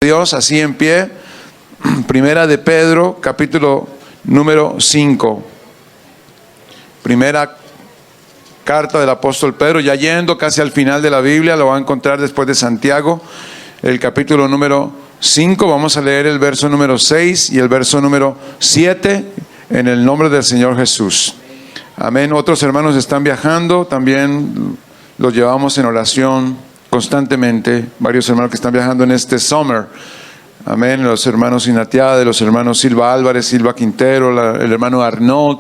Dios, así en pie. Primera de Pedro, capítulo número 5. Primera carta del apóstol Pedro, ya yendo casi al final de la Biblia, lo va a encontrar después de Santiago, el capítulo número 5. Vamos a leer el verso número 6 y el verso número 7 en el nombre del Señor Jesús. Amén. Otros hermanos están viajando, también los llevamos en oración constantemente. Varios hermanos que están viajando en este summer. Amén. Los hermanos Inatiade, los hermanos Silva Álvarez, Silva Quintero, el hermano Arnaud.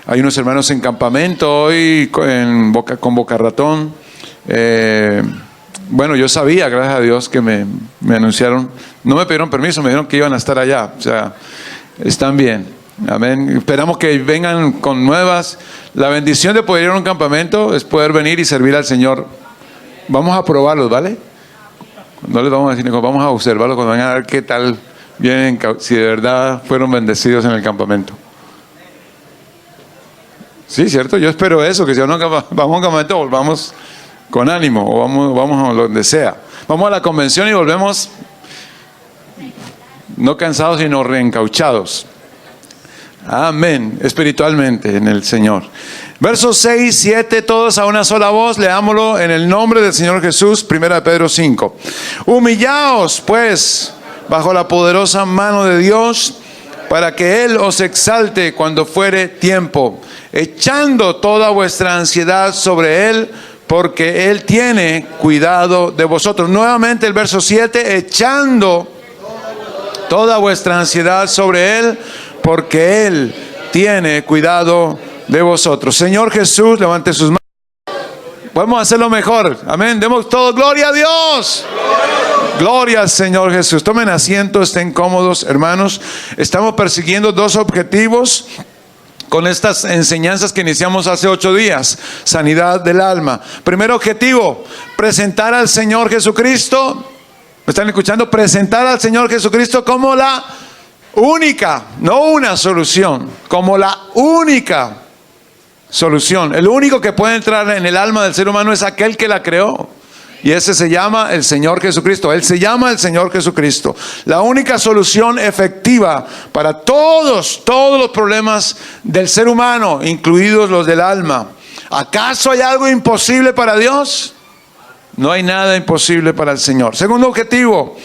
Hay unos hermanos en campamento hoy con Boca Ratón. Bueno, yo sabía, gracias a Dios, que me anunciaron. No me pidieron permiso, me dijeron que iban a estar allá. O sea, están bien. Amén. Esperamos que vengan con nuevas. La bendición de poder ir a un campamento es poder venir y servir al Señor. Vamos a probarlos, ¿vale? No les vamos a decir, vamos a observarlos cuando vengan a ver qué tal vienen, si de verdad fueron bendecidos en el campamento. Sí, cierto, yo espero eso, que si no vamos a un campamento volvamos con ánimo, o vamos a donde sea. Vamos a la convención y volvemos no cansados sino reencauchados. Amén, espiritualmente en el Señor. Versos 6, 7, todos a una sola voz, leámoslo en el nombre del Señor Jesús. Primera de Pedro 5. Humillaos pues bajo la poderosa mano de Dios, para que Él os exalte cuando fuere tiempo, echando toda vuestra ansiedad sobre Él, porque Él tiene cuidado de vosotros. Nuevamente el verso 7, echando toda vuestra ansiedad sobre Él, porque Él tiene cuidado de vosotros. Señor Jesús, levante sus manos. Podemos hacerlo mejor. Amén. Demos todo gloria a Dios. Gloria al Señor Jesús. Tomen asiento, estén cómodos, hermanos. Estamos persiguiendo dos objetivos con estas enseñanzas que iniciamos hace 8 días. Sanidad del alma. Primer objetivo, presentar al Señor Jesucristo. ¿Me están escuchando? Presentar al Señor Jesucristo como la única, no una solución, como la única solución. El único que puede entrar en el alma del ser humano es aquel que la creó. Y ese se llama el Señor Jesucristo. Él se llama el Señor Jesucristo. La única solución efectiva para todos los problemas del ser humano, incluidos los del alma. ¿Acaso hay algo imposible para Dios? No hay nada imposible para el Señor. Segundo objetivo,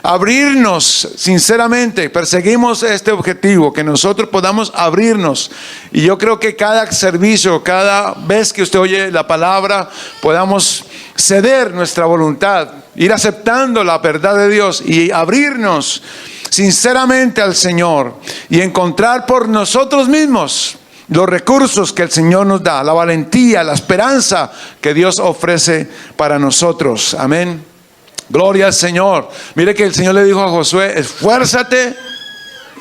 abrirnos sinceramente. Perseguimos este objetivo, que nosotros podamos abrirnos. Y yo creo que cada servicio, cada vez que usted oye la palabra, podamos ceder nuestra voluntad, ir aceptando la verdad de Dios y abrirnos sinceramente al Señor y encontrar por nosotros mismos los recursos que el Señor nos da, la valentía, la esperanza que Dios ofrece para nosotros. Amén. Gloria al Señor. Mire que el Señor le dijo a Josué: esfuérzate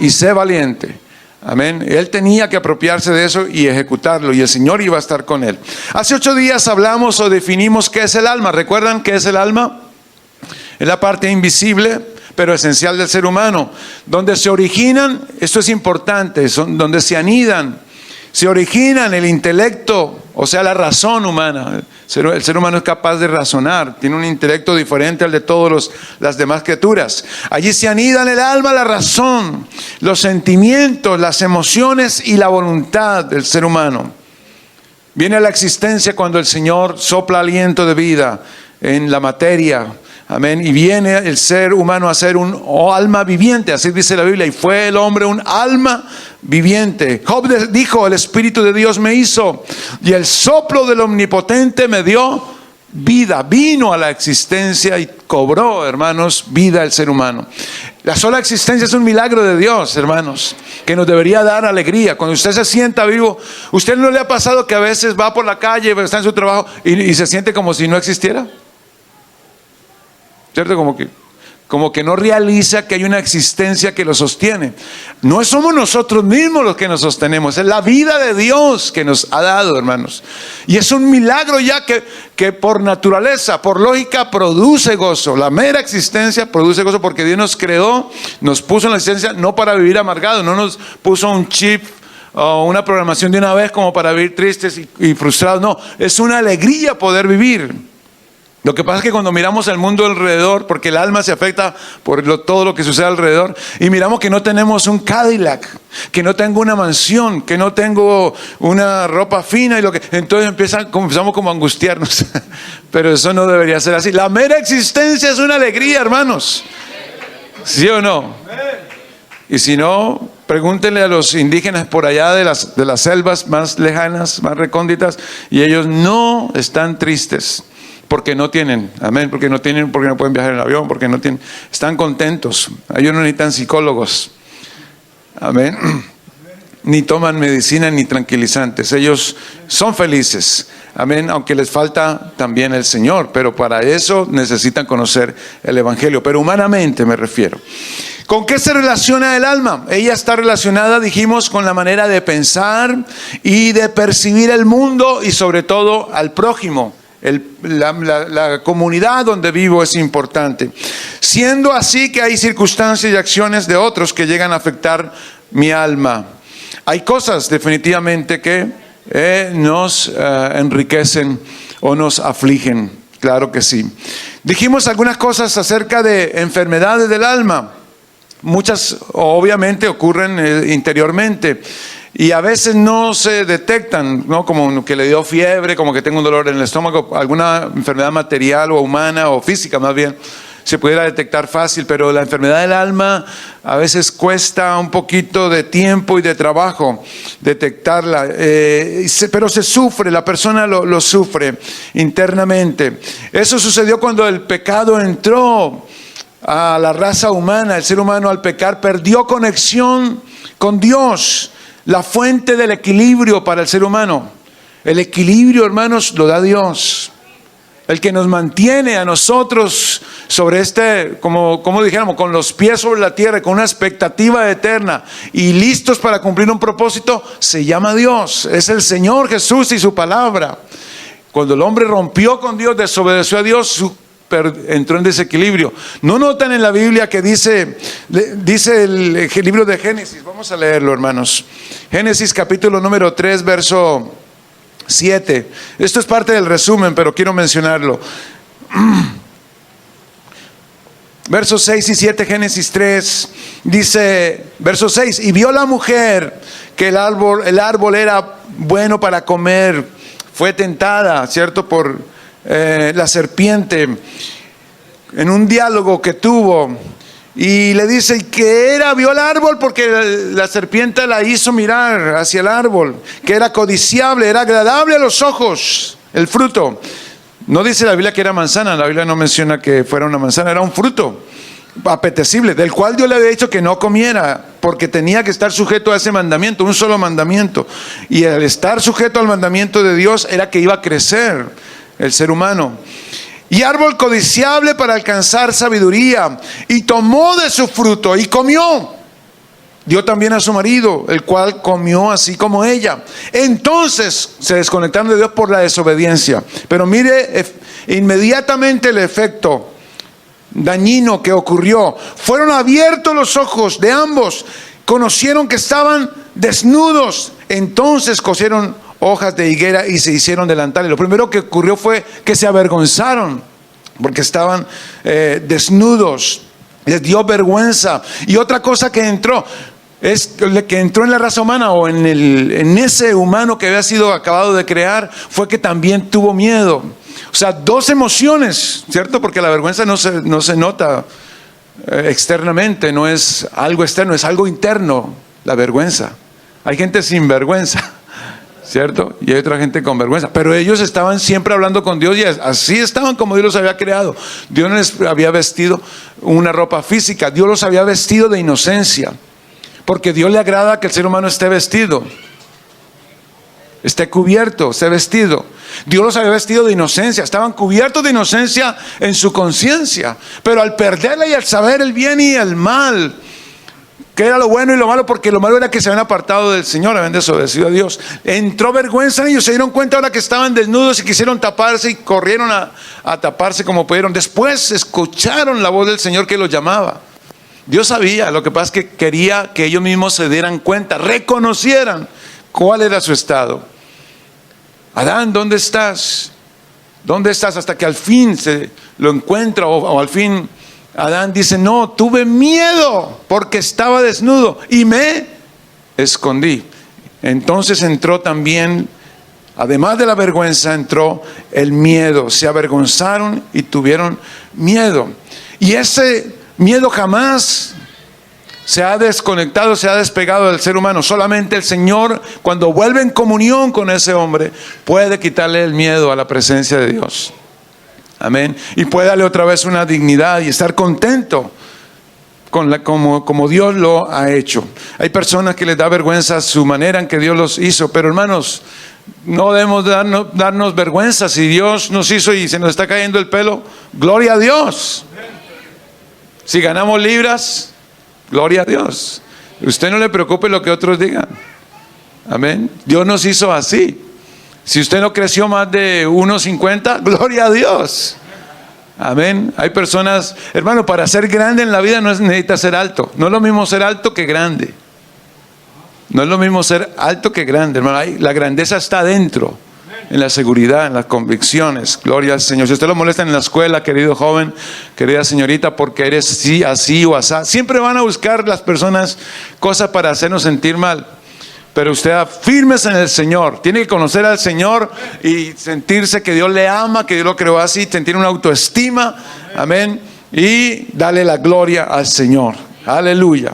y sé valiente. Amén. Él tenía que apropiarse de eso y ejecutarlo, y el Señor iba a estar con él. Hace 8 días hablamos o definimos qué es el alma. ¿Recuerdan qué es el alma? Es la parte invisible pero esencial del ser humano, donde se originan, esto es importante, donde se anidan, se originan el intelecto, o sea, la razón humana. El ser humano es capaz de razonar, tiene un intelecto diferente al de todas las demás criaturas. Allí se anidan el alma, la razón, los sentimientos, las emociones y la voluntad del ser humano. Viene a la existencia cuando el Señor sopla aliento de vida en la materia. Amén. Y viene el ser humano a ser un alma viviente, así dice la Biblia. Y fue el hombre un alma viviente. Job dijo: el Espíritu de Dios me hizo, y el soplo del Omnipotente me dio vida. Vino a la existencia y cobró, hermanos, vida al ser humano. La sola existencia es un milagro de Dios, hermanos, que nos debería dar alegría. Cuando usted se sienta vivo, ¿usted no le ha pasado que a veces va por la calle, está en su trabajo y se siente como si no existiera? ¿Cierto? Como que no realiza que hay una existencia que lo sostiene. No somos nosotros mismos los que nos sostenemos, es la vida de Dios que nos ha dado, hermanos. Y es un milagro ya que por naturaleza, por lógica, produce gozo. La mera existencia produce gozo, porque Dios nos creó, nos puso en la existencia no para vivir amargados, no nos puso un chip o una programación de una vez como para vivir tristes y frustrados. No, es una alegría poder vivir. Lo que pasa es que cuando miramos el mundo alrededor, porque el alma se afecta por todo lo que sucede alrededor, y miramos que no tenemos un Cadillac, que no tengo una mansión, que no tengo una ropa fina, entonces empezamos como a angustiarnos. Pero eso no debería ser así. La mera existencia es una alegría, hermanos. ¿Sí o no? Y si no, pregúntenle a los indígenas por allá de las selvas más lejanas, más recónditas, y ellos no están tristes. Porque no tienen, amén, porque no pueden viajar en avión, porque no tienen, están contentos. Ellos no necesitan psicólogos, amén, ni toman medicina ni tranquilizantes. Ellos son felices, amén, aunque les falta también el Señor, pero para eso necesitan conocer el Evangelio, pero humanamente me refiero. ¿Con qué se relaciona el alma? Ella está relacionada, dijimos, con la manera de pensar y de percibir el mundo y sobre todo al prójimo. La comunidad donde vivo es importante. Siendo así que hay circunstancias y acciones de otros que llegan a afectar mi alma. Hay cosas definitivamente que nos enriquecen o nos afligen. Claro que sí. Dijimos algunas cosas acerca de enfermedades del alma. Muchas obviamente ocurren interiormente. Y a veces no se detectan, ¿no? Como que le dio fiebre, como que tengo un dolor en el estómago, alguna enfermedad material o humana o física más bien, se pudiera detectar fácil, pero la enfermedad del alma a veces cuesta un poquito de tiempo y de trabajo detectarla, pero se sufre, la persona lo sufre internamente. Eso sucedió cuando el pecado entró a la raza humana. El ser humano al pecar perdió conexión con Dios, la fuente del equilibrio para el ser humano. El equilibrio, hermanos, lo da Dios. El que nos mantiene a nosotros sobre como dijéramos, con los pies sobre la tierra, con una expectativa eterna y listos para cumplir un propósito, se llama Dios. Es el Señor Jesús y su palabra. Cuando el hombre rompió con Dios, desobedeció a Dios, entró en desequilibrio. ¿No notan en la Biblia que dice el libro de Génesis? Vamos a leerlo, hermanos. Génesis capítulo número 3, verso 7. Esto es parte del resumen, pero quiero mencionarlo. Versos 6 y 7, Génesis 3, dice, verso 6, y vio la mujer que el árbol era bueno para comer, fue tentada, ¿cierto?, por la serpiente, en un diálogo que tuvo, y le dice que vio el árbol porque la serpiente la hizo mirar hacia el árbol, que era codiciable, era agradable a los ojos, el fruto. No dice la Biblia que era manzana, la Biblia no menciona que fuera una manzana, era un fruto apetecible, del cual Dios le había dicho que no comiera, porque tenía que estar sujeto a ese mandamiento, un solo mandamiento, y al estar sujeto al mandamiento de Dios era que iba a crecer el ser humano. Y árbol codiciable para alcanzar sabiduría, y tomó de su fruto y comió. Dio también a su marido, el cual comió así como ella. Entonces se desconectaron de Dios por la desobediencia. Pero mire inmediatamente el efecto dañino que ocurrió. Fueron abiertos los ojos de ambos, conocieron que estaban desnudos. Entonces cosieron hojas de higuera y se hicieron delantales. Lo primero que ocurrió fue que se avergonzaron porque estaban desnudos. Les dio vergüenza. Y otra cosa que entró en la raza humana, o en ese humano que había sido acabado de crear, fue que también tuvo miedo. O sea, dos emociones, ¿cierto? Porque la vergüenza no se nota externamente, no es algo externo, es algo interno, la vergüenza. Hay gente sin vergüenza, ¿cierto? Y hay otra gente con vergüenza. Pero ellos estaban siempre hablando con Dios y así estaban como Dios los había creado. Dios no les había vestido una ropa física, Dios los había vestido de inocencia. Porque Dios le agrada que el ser humano esté vestido, esté cubierto, esté vestido. Dios los había vestido de inocencia, estaban cubiertos de inocencia en su conciencia. Pero al perderla y al saber el bien y el mal, que era lo bueno y lo malo, porque lo malo era que se habían apartado del Señor, habían desobedecido a Dios, entró vergüenza en ellos, se dieron cuenta ahora que estaban desnudos y quisieron taparse y corrieron a taparse como pudieron. Después escucharon la voz del Señor que los llamaba. Dios sabía, lo que pasa es que quería que ellos mismos se dieran cuenta, reconocieran cuál era su estado. Adán, ¿dónde estás? ¿Dónde estás? Hasta que al fin se lo encuentra, o al fin Adán dice, no, tuve miedo porque estaba desnudo y me escondí. Entonces entró también, además de la vergüenza, entró el miedo. Se avergonzaron y tuvieron miedo. Y ese miedo jamás se ha desconectado, se ha despegado del ser humano. Solamente el Señor, cuando vuelve en comunión con ese hombre, puede quitarle el miedo a la presencia de Dios. Amén. Y puede darle otra vez una dignidad y estar contento con como Dios lo ha hecho. Hay personas que les da vergüenza su manera en que Dios los hizo, pero hermanos, no debemos darnos vergüenza. Si Dios nos hizo y se nos está cayendo el pelo, gloria a Dios. Si ganamos libras, gloria a Dios. Usted no le preocupe lo que otros digan. Amén. Dios nos hizo así. Si usted no creció más de 1.50, gloria a Dios. Amén. Hay personas, hermano, para ser grande en la vida no necesita ser alto. No es lo mismo ser alto que grande. No es lo mismo ser alto que grande, hermano. La grandeza está adentro, en la seguridad, en las convicciones. Gloria al Señor. Si usted lo molesta en la escuela, querido joven, querida señorita, porque eres así o asá, siempre van a buscar las personas cosas para hacernos sentir mal. Pero usted afírmese en el Señor. Tiene que conocer al Señor y sentirse que Dios le ama, que Dios lo creó así, sentir una autoestima. Amén. Y darle la gloria al Señor. Aleluya.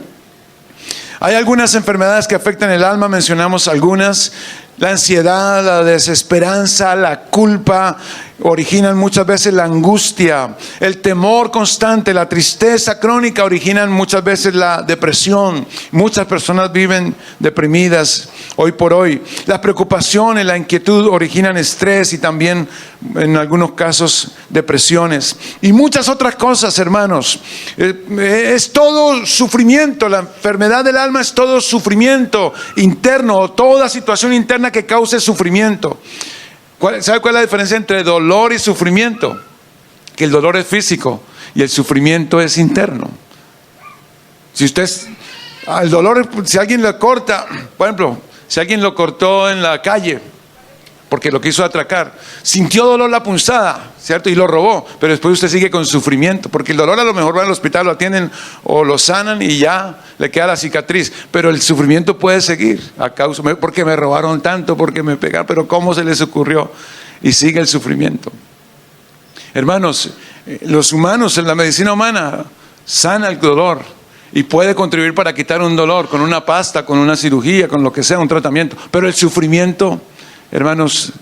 Hay algunas enfermedades que afectan el alma, mencionamos algunas. La ansiedad, la desesperanza, la culpa originan muchas veces la angustia. El temor constante, la tristeza crónica originan muchas veces la depresión. Muchas personas viven deprimidas hoy por hoy. Las preocupaciones, la inquietud originan estrés y también en algunos casos depresiones. Y muchas otras cosas, hermanos. Es todo sufrimiento. La enfermedad del alma es todo sufrimiento interno, toda situación interna que cause sufrimiento. ¿Sabe cuál es la diferencia entre dolor y sufrimiento? Que el dolor es físico y el sufrimiento es interno. El dolor, si alguien lo corta, por ejemplo, si alguien lo cortó en la calle porque lo quiso atracar, sintió dolor la punzada, ¿cierto? Y lo robó, pero después usted sigue con sufrimiento, porque el dolor a lo mejor va al hospital, lo atienden o lo sanan y ya le queda la cicatriz, pero el sufrimiento puede seguir a causa, porque me robaron tanto, porque me pegaron, pero ¿cómo se les ocurrió? Y sigue el sufrimiento. Hermanos, los humanos, en la medicina humana, sana el dolor y puede contribuir para quitar un dolor con una pasta, con una cirugía, con lo que sea, un tratamiento, pero el sufrimiento, hermanos,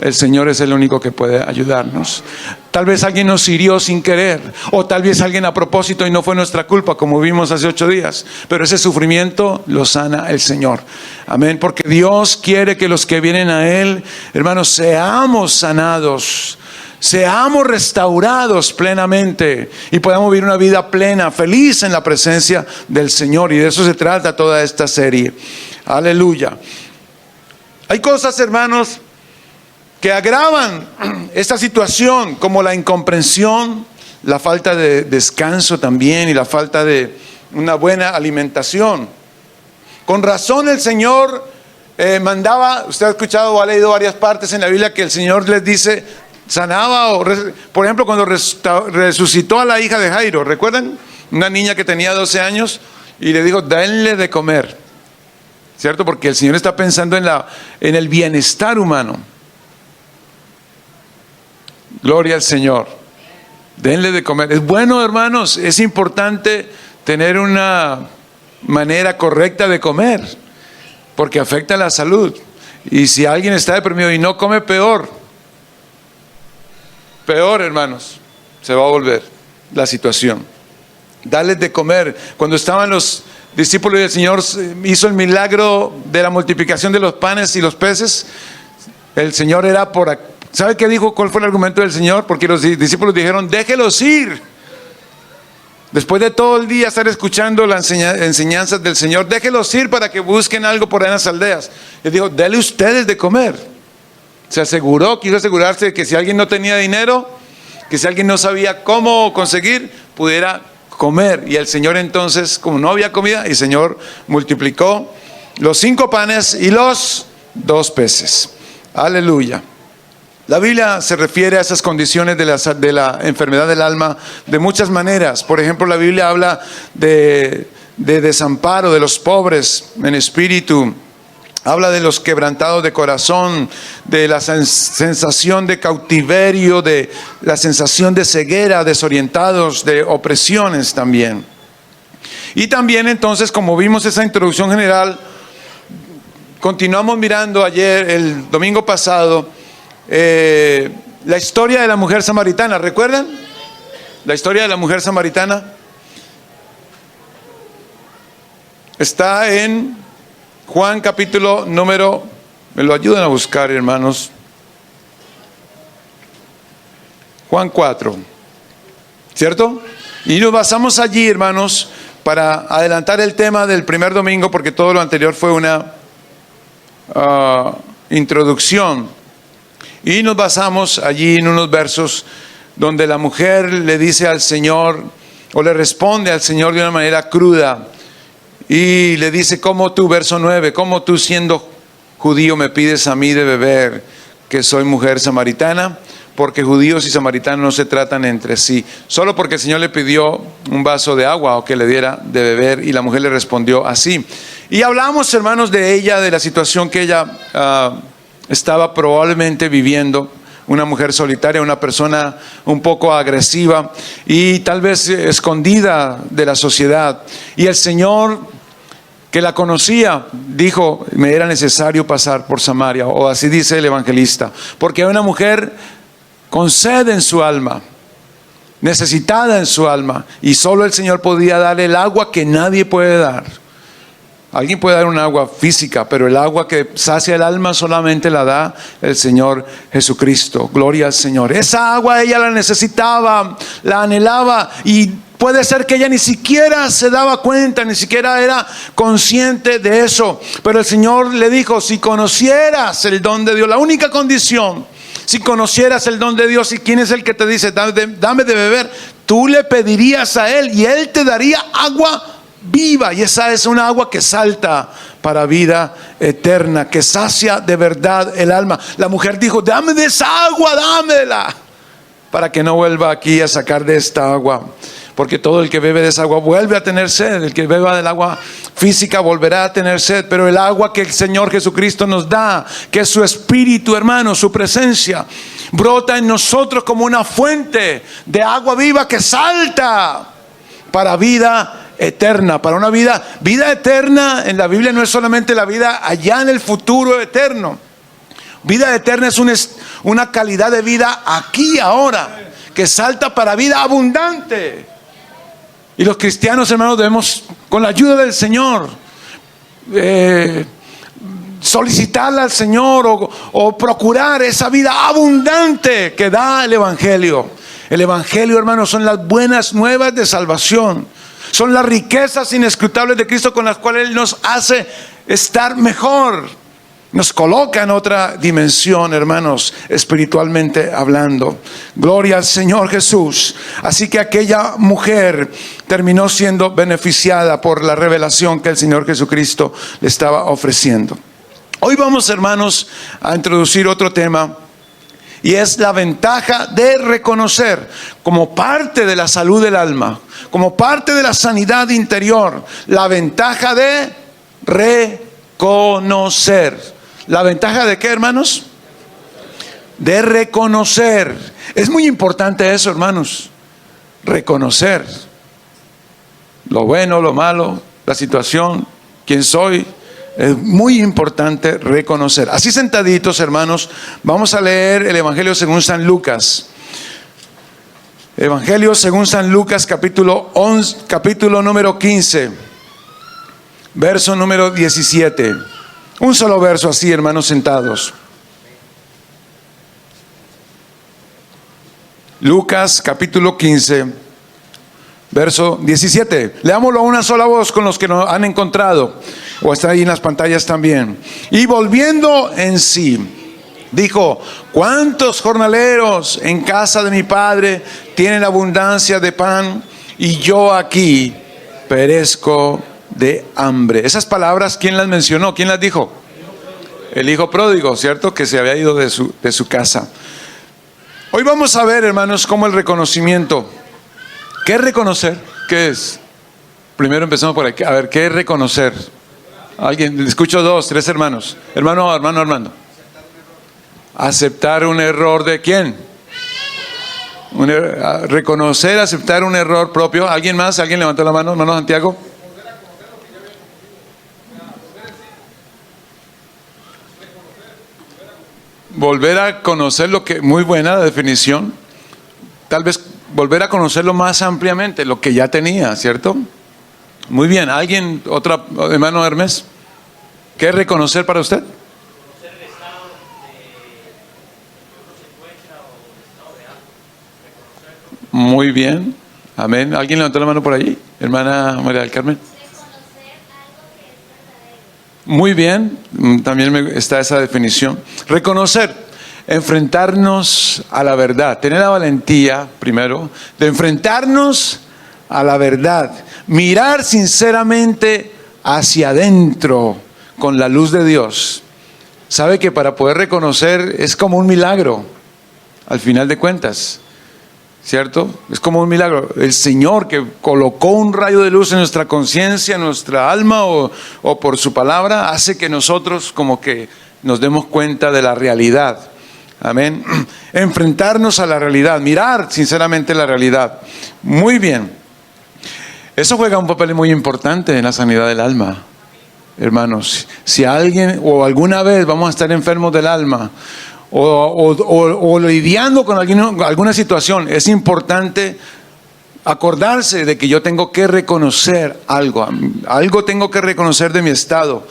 el Señor es el único que puede ayudarnos. Tal vez alguien nos hirió sin querer, o tal vez alguien a propósito y no fue nuestra culpa, como vimos hace 8 días, pero ese sufrimiento lo sana el Señor. Amén, porque Dios quiere que los que vienen a Él, hermanos, seamos sanados, seamos restaurados plenamente y podamos vivir una vida plena, feliz en la presencia del Señor. Y de eso se trata toda esta serie. Aleluya. Hay cosas, hermanos, que agravan esta situación, como la incomprensión, la falta de descanso también y la falta de una buena alimentación. Con razón el Señor mandaba, usted ha escuchado o ha leído varias partes en la Biblia que el Señor les dice, sanaba, por ejemplo, cuando resucitó a la hija de Jairo, ¿recuerdan? Una niña que tenía 12 años y le dijo, denle de comer, ¿cierto? Porque el Señor está pensando en el bienestar humano. Gloria al Señor. Denle de comer. Es bueno, hermanos, es importante tener una manera correcta de comer, porque afecta la salud. Y si alguien está deprimido y no come, peor, hermanos, se va a volver la situación. Darles de comer. Cuando estaban los discípulos y el Señor hizo el milagro de la multiplicación de los panes y los peces, el Señor era ¿sabe qué dijo? ¿Cuál fue el argumento del Señor? Porque los discípulos dijeron, déjelos ir. Después de todo el día estar escuchando las enseñanzas del Señor, déjelos ir para que busquen algo por ahí en las aldeas. Él dijo, denle ustedes de comer. Quiso asegurarse de que si alguien no tenía dinero, que si alguien no sabía cómo conseguir, pudiera comer. Y el Señor entonces, como no había comida, el Señor multiplicó los 5 panes y los 2 peces. Aleluya. La Biblia se refiere a esas condiciones de la enfermedad del alma de muchas maneras. Por ejemplo, la Biblia habla de desamparo de los pobres en espíritu. Habla de los quebrantados de corazón, de la sensación de cautiverio, de la sensación de ceguera, desorientados, de opresiones también. Y también entonces, como vimos esa introducción general, continuamos mirando ayer, el domingo pasado, la historia de la mujer samaritana. ¿Recuerdan? La historia de la mujer samaritana está en Juan capítulo número, me lo ayudan a buscar, hermanos, Juan 4, ¿cierto? Y nos basamos allí, hermanos, para adelantar el tema del primer domingo, porque todo lo anterior fue una introducción. Y nos basamos allí en unos versos donde la mujer le dice al Señor, o le responde al Señor de una manera cruda, y le dice: ¿cómo tú, verso 9, cómo tú siendo judío me pides a mí de beber, que soy mujer samaritana? Porque judíos y samaritanos no se tratan entre sí. Solo porque el Señor le pidió un vaso de agua o que le diera de beber, y la mujer le respondió así. Y hablamos, hermanos, de ella, de la situación que ella estaba probablemente viviendo. Una mujer solitaria, una persona un poco agresiva y tal vez escondida de la sociedad. Y el Señor, que la conocía, dijo: me era necesario pasar por Samaria, o así dice el evangelista, porque hay una mujer con sed en su alma, necesitada en su alma, y solo el Señor podía dar el agua que nadie puede dar. Alguien puede dar un agua física, pero el agua que sacia el alma solamente la da el Señor Jesucristo. Gloria al Señor. Esa agua ella la necesitaba, la anhelaba, y puede ser que ella ni siquiera se daba cuenta, ni siquiera era consciente de eso. Pero el Señor le dijo: si conocieras el don de Dios, la única condición, si conocieras el don de Dios, y quién es el que te dice dame de beber, tú le pedirías a Él y Él te daría agua viva. Y esa es una agua que salta para vida eterna, que sacia de verdad el alma. La mujer dijo: dame de esa agua, dámela, para que no vuelva aquí a sacar de esta agua. Porque todo el que bebe de esa agua vuelve a tener sed. El que beba del agua física volverá a tener sed. Pero el agua que el Señor Jesucristo nos da, que es su Espíritu, hermano, su presencia, brota en nosotros como una fuente de agua viva que salta para vida eterna, para una vida eterna. En la Biblia no es solamente la vida allá en el futuro eterno. Vida eterna es una calidad de vida aquí, ahora, que salta para vida abundante. Y los cristianos, hermanos, debemos, con la ayuda del Señor, solicitarle al Señor o procurar esa vida abundante que da el Evangelio. El Evangelio, hermanos, son las buenas nuevas de salvación. Son las riquezas inescrutables de Cristo con las cuales Él nos hace estar mejor. Nos coloca en otra dimensión, hermanos, espiritualmente hablando. Gloria al Señor Jesús. Así que aquella mujer terminó siendo beneficiada por la revelación que el Señor Jesucristo le estaba ofreciendo. Hoy vamos, hermanos, a introducir otro tema, y es la ventaja de reconocer, como parte de la salud del alma, como parte de la sanidad interior, la ventaja de reconocer. ¿La ventaja de qué, hermanos? De reconocer. Es muy importante eso, hermanos. Reconocer lo bueno, lo malo, la situación, quién soy. Es muy importante reconocer. Así sentaditos, hermanos, vamos a leer el Evangelio según San Lucas. Evangelio según San Lucas, capítulo número 15, verso número 17. Un solo verso así, hermanos, sentados. Lucas capítulo 15, verso 17. Leámoslo a una sola voz con los que nos han encontrado, o está ahí en las pantallas también. Y volviendo en sí, dijo: ¿cuántos jornaleros en casa de mi padre tienen abundancia de pan, y yo aquí perezco de hambre? Esas palabras, ¿quién las mencionó? ¿Quién las dijo? El hijo pródigo, ¿cierto? Que se había ido de su casa. Hoy vamos a ver, hermanos, cómo el reconocimiento. ¿Qué es reconocer? ¿Qué es? Primero empezamos por aquí. A ver, ¿qué es reconocer? Alguien, escucho 2, 3 hermanos. Hermano Armando. Aceptar un error de quién? Reconocer, aceptar un error propio. ¿Alguien más? ¿Alguien levantó la mano? Hermano Santiago. Volver a conocer lo que, muy buena la definición. Tal vez volver a conocerlo más ampliamente, lo que ya tenía, ¿cierto? Muy bien. ¿Alguien, otra, hermano Hermes? ¿Qué es reconocer para usted? Conocer el estado que uno se encuentra o el estado de algo. Reconocerlo. Muy bien. Amén. ¿Alguien levantó la mano por allí? Hermana María del Carmen. Reconocer algo que es verdadero. Muy bien. También está esa definición. Reconocer. Enfrentarnos a la verdad. Tener la valentía, primero, de enfrentarnos a la verdad. Mirar sinceramente hacia adentro con la luz de Dios. Sabe que para poder reconocer es como un milagro, al final de cuentas, ¿cierto? Es como un milagro. El Señor que colocó un rayo de luz en nuestra conciencia, en nuestra alma o por su palabra, hace que nosotros como que nos demos cuenta de la realidad. Amén. Enfrentarnos a la realidad, mirar sinceramente la realidad. Muy bien. Eso juega un papel muy importante en la sanidad del alma. Hermanos, si alguien o alguna vez vamos a estar enfermos del alma o lidiando con alguna situación, es importante acordarse de que yo tengo que reconocer algo tengo que reconocer de mi estado.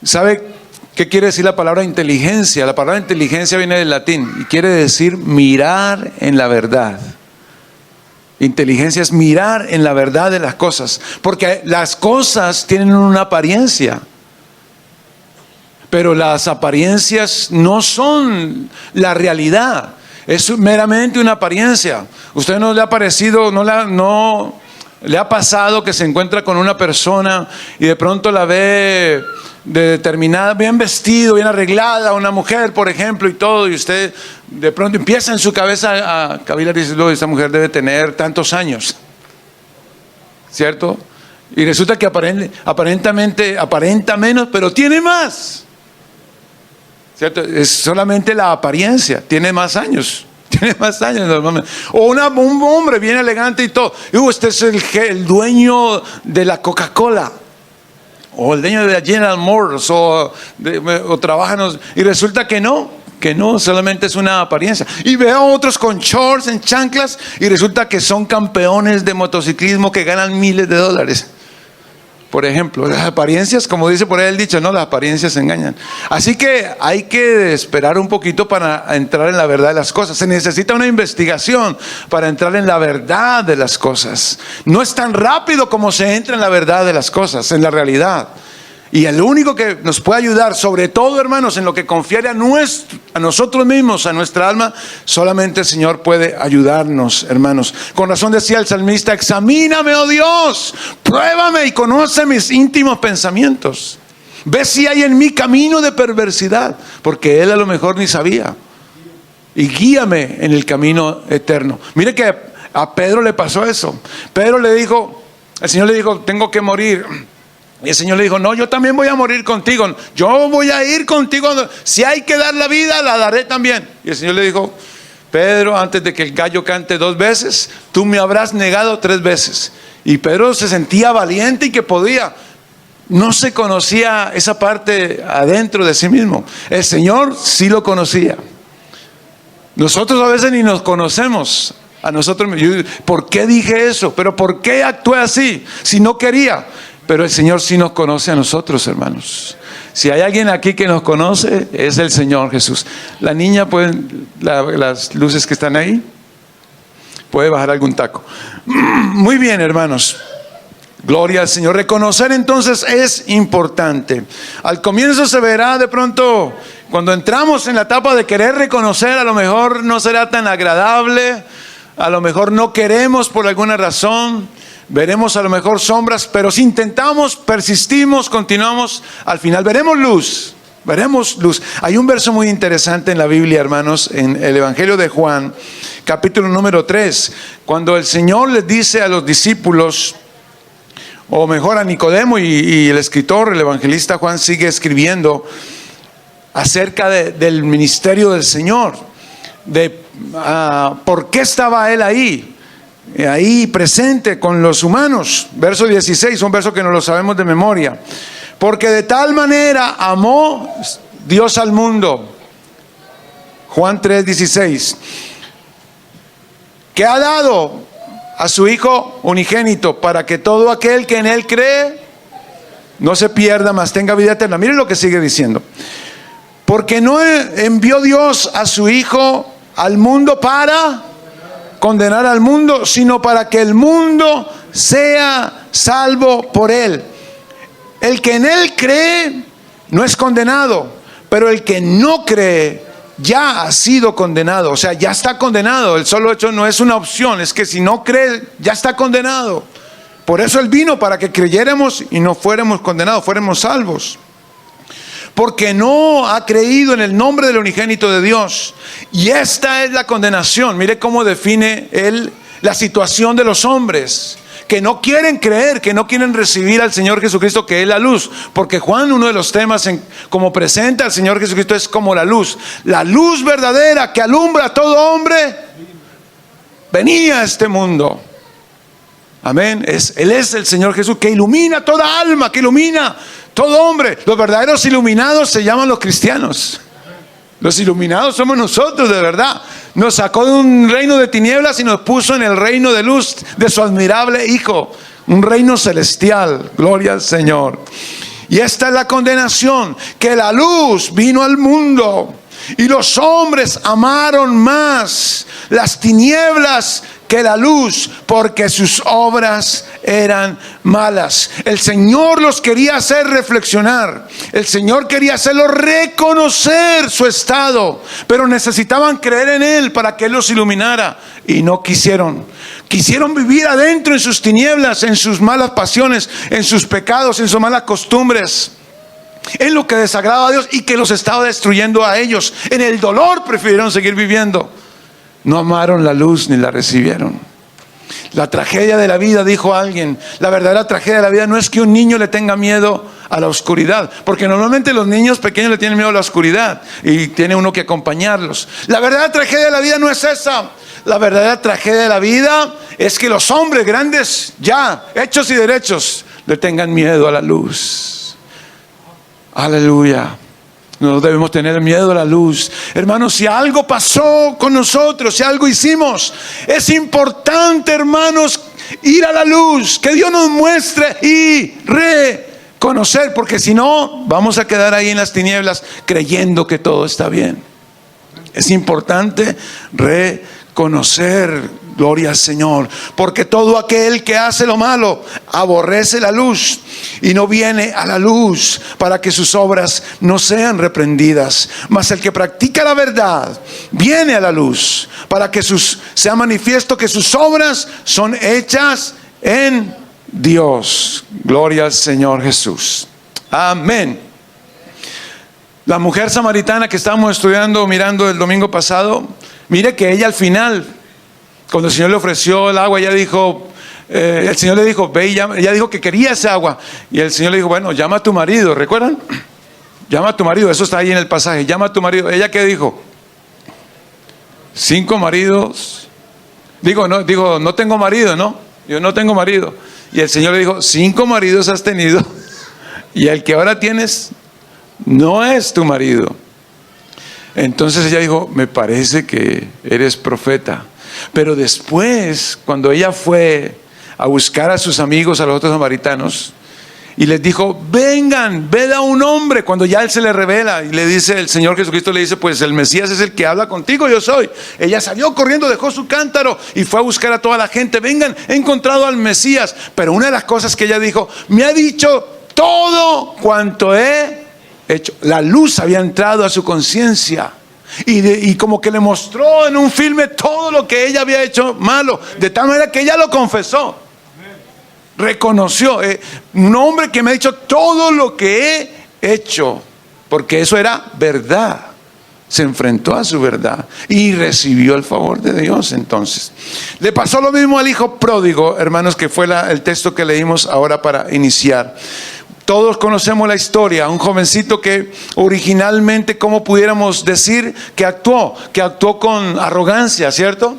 ¿Sabe qué quiere decir la palabra inteligencia? La palabra inteligencia viene del latín y quiere decir mirar en la verdad. Inteligencia es mirar en la verdad de las cosas, porque las cosas tienen una apariencia, pero las apariencias no son la realidad, es meramente una apariencia. ¿Usted no le ha parecido, no le ha pasado que se encuentra con una persona y de pronto la ve de determinada, bien vestido, bien arreglada, una mujer, por ejemplo, y todo, y usted de pronto empieza en su cabeza a cavilar y dice, esta mujer debe tener tantos años, ¿cierto? Y resulta que aparentemente aparenta menos, pero tiene más, ¿cierto? Es solamente la apariencia, tiene más años. Tiene más años normalmente. O un hombre bien elegante y todo. Este es el dueño de la Coca-Cola. O el dueño de la General Motors. O trabajan. Y resulta que no, solamente es una apariencia. Y veo a otros con shorts, en chanclas. Y resulta que son campeones de motociclismo que ganan miles de dólares. Por ejemplo, las apariencias, como dice por ahí el dicho, no, las apariencias engañan. Así que hay que esperar un poquito para entrar en la verdad de las cosas. Se necesita una investigación para entrar en la verdad de las cosas. No es tan rápido como se entra en la verdad de las cosas, en la realidad. Y el único que nos puede ayudar, sobre todo, hermanos, en lo que confiere a nosotros mismos, a nuestra alma, solamente el Señor puede ayudarnos, hermanos. Con razón decía el salmista, examíname, oh Dios, pruébame y conoce mis íntimos pensamientos. Ve si hay en mí camino de perversidad, porque él a lo mejor ni sabía. Y guíame en el camino eterno. Mire que a Pedro le pasó eso. Pedro le dijo, el Señor le dijo, tengo que morir. Y el Señor le dijo, no, yo también voy a morir contigo. Yo voy a ir contigo. Si hay que dar la vida, la daré también. Y el Señor le dijo, Pedro, antes de que el gallo cante 2 veces, tú me habrás negado 3 veces. Y Pedro se sentía valiente y que podía. No se conocía esa parte adentro de sí mismo. El Señor sí lo conocía. Nosotros a veces ni nos conocemos a nosotros. ¿Por qué dije eso? ¿Pero por qué actué así? Si no quería. Pero el Señor sí nos conoce a nosotros, hermanos. Si hay alguien aquí que nos conoce, es el Señor Jesús. La niña, las luces que están ahí, puede bajar algún taco. Muy bien, hermanos. Gloria al Señor. Reconocer entonces es importante. Al comienzo se verá de pronto, cuando entramos en la etapa de querer reconocer, a lo mejor no será tan agradable, a lo mejor no queremos por alguna razón. Veremos a lo mejor sombras, pero si intentamos, persistimos, continuamos, al final veremos luz. veremos luz. Hay un verso muy interesante en la Biblia, hermanos, en el Evangelio de Juan, capítulo número 3, cuando el Señor les dice a los discípulos, o mejor a Nicodemo, y el escritor, el evangelista Juan sigue escribiendo acerca del ministerio del Señor, de por qué estaba Él ahí presente con los humanos. Verso 16, un verso que no lo sabemos de memoria. Porque de tal manera amó Dios al mundo, Juan 3:16, que ha dado a su Hijo unigénito, para que todo aquel que en Él cree no se pierda, mas tenga vida eterna. Miren lo que sigue diciendo. Porque no envió Dios a su Hijo al mundo para condenar al mundo, sino para que el mundo sea salvo por Él. El que en Él cree no es condenado, pero el que no cree ya ha sido condenado. O sea, ya está condenado. El solo hecho no es una opción, es que si no cree, ya está condenado. Por eso Él vino, para que creyéramos y no fuéramos condenados, fuéramos salvos. Porque no ha creído en el nombre del unigénito de Dios. Y esta es la condenación. Mire cómo define Él la situación de los hombres que no quieren creer, que no quieren recibir al Señor Jesucristo, que es la luz. Porque Juan, uno de los temas como presenta al Señor Jesucristo, es como la luz verdadera que alumbra a todo hombre, venía a este mundo. Amén. Él es el Señor Jesús, que ilumina toda alma, que ilumina todo hombre. Los verdaderos iluminados se llaman los cristianos. Los iluminados somos nosotros, de verdad. Nos sacó de un reino de tinieblas y nos puso en el reino de luz de su admirable Hijo. Un reino celestial. Gloria al Señor. Y esta es la condenación, que la luz vino al mundo y los hombres amaron más las tinieblas que la luz, porque sus obras eran malas. El Señor los quería hacer reflexionar. El Señor quería hacerlos reconocer su estado, pero necesitaban creer en Él para que Él los iluminara, y no quisieron. Quisieron vivir adentro en sus tinieblas, en sus malas pasiones, en sus pecados, en sus malas costumbres, en lo que desagrada a Dios y que los estaba destruyendo a ellos. En el dolor prefirieron seguir viviendo. No amaron la luz ni la recibieron. La tragedia de la vida, dijo alguien, la verdadera tragedia de la vida no es que un niño le tenga miedo a la oscuridad, porque normalmente los niños pequeños le tienen miedo a la oscuridad y tiene uno que acompañarlos. La verdadera tragedia de la vida no es esa. La verdadera tragedia de la vida es que los hombres grandes, ya hechos y derechos, le tengan miedo a la luz. Aleluya. No debemos tener miedo a la luz. Hermanos, si algo pasó con nosotros, si algo hicimos, es importante, hermanos, ir a la luz, que Dios nos muestre y reconocer, porque si no, vamos a quedar ahí en las tinieblas creyendo que todo está bien. Es importante reconocer. Gloria al Señor, porque todo aquel que hace lo malo aborrece la luz y no viene a la luz para que sus obras no sean reprendidas. Mas el que practica la verdad viene a la luz para que sea manifiesto que sus obras son hechas en Dios. Gloria al Señor Jesús. Amén. La mujer samaritana que estábamos mirando el domingo pasado, mire que ella al final, cuando el Señor le ofreció el agua, ella dijo, el Señor le dijo, ve y llama. Ella dijo que quería esa agua. Y el Señor le dijo, bueno, llama a tu marido. ¿Recuerdan? Llama a tu marido. Eso está ahí en el pasaje. Llama a tu marido. ¿Ella qué dijo? 5 maridos. Digo, no tengo marido, ¿no? Yo no tengo marido. Y el Señor le dijo, 5 maridos has tenido. Y el que ahora tienes no es tu marido. Entonces ella dijo, me parece que eres profeta. Pero después, cuando ella fue a buscar a sus amigos, a los otros samaritanos, y les dijo, vengan, ved a un hombre, cuando ya él se le revela, y le dice, el Señor Jesucristo le dice, pues el Mesías es el que habla contigo, yo soy. Ella salió corriendo, dejó su cántaro y fue a buscar a toda la gente, vengan, he encontrado al Mesías. Pero una de las cosas que ella dijo, me ha dicho todo cuanto he hecho. La luz había entrado a su conciencia. Y como que le mostró en un filme todo lo que ella había hecho malo, de tal manera que ella lo confesó, reconoció, un hombre que me ha dicho todo lo que he hecho. porque eso era verdad. Se enfrentó a su verdad y recibió el favor de Dios. Entonces, le pasó lo mismo al hijo pródigo, hermanos, que fue el texto que leímos ahora para iniciar. Todos conocemos la historia, un jovencito que originalmente, ¿cómo pudiéramos decir? Que actuó con arrogancia, ¿cierto?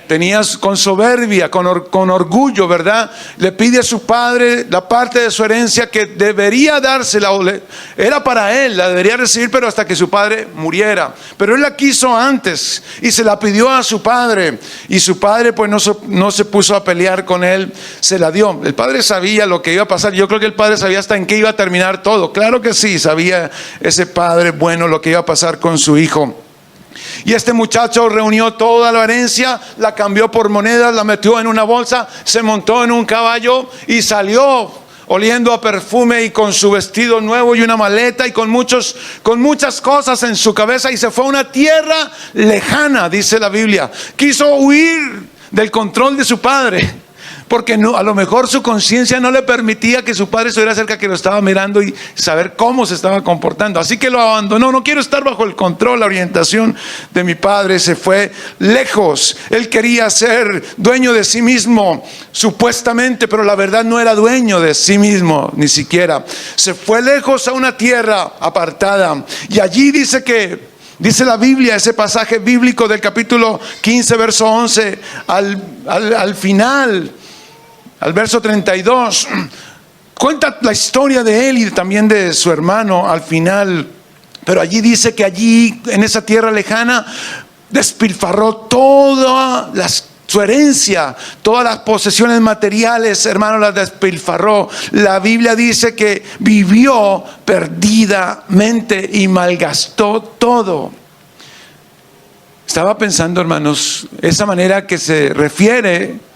Tenías con soberbia, con orgullo, ¿verdad? Le pide a su padre la parte de su herencia que debería dársela, era para él, la debería recibir, pero hasta que su padre muriera. Pero él la quiso antes y se la pidió a su padre. Y su padre pues no se puso a pelear con él, se la dio. El padre sabía lo que iba a pasar. Yo creo que el padre sabía hasta en qué iba a terminar todo. Claro que sí, sabía ese padre bueno lo que iba a pasar con su hijo. Y este muchacho reunió toda la herencia, la cambió por monedas, la metió en una bolsa, se montó en un caballo y salió oliendo a perfume y con su vestido nuevo y una maleta y con muchas cosas en su cabeza, y se fue a una tierra lejana, dice la Biblia. Quiso huir del control de su padre, porque a lo mejor su conciencia no le permitía que su padre estuviera cerca, que lo estaba mirando y saber cómo se estaba comportando. Así que lo abandonó. No quiero estar bajo el control, la orientación de mi padre. Se fue lejos. Él quería ser dueño de sí mismo, supuestamente, pero la verdad no era dueño de sí mismo, ni siquiera. Se fue lejos a una tierra apartada. Y allí dice la Biblia, ese pasaje bíblico del capítulo 15, verso 11, al final, al verso 32, cuenta la historia de él y también de su hermano al final. Pero allí dice que allí, en esa tierra lejana, despilfarró toda su herencia, todas las posesiones materiales, hermanos, las despilfarró. La Biblia dice que vivió perdidamente y malgastó todo. Estaba pensando, hermanos, esa manera que se refiere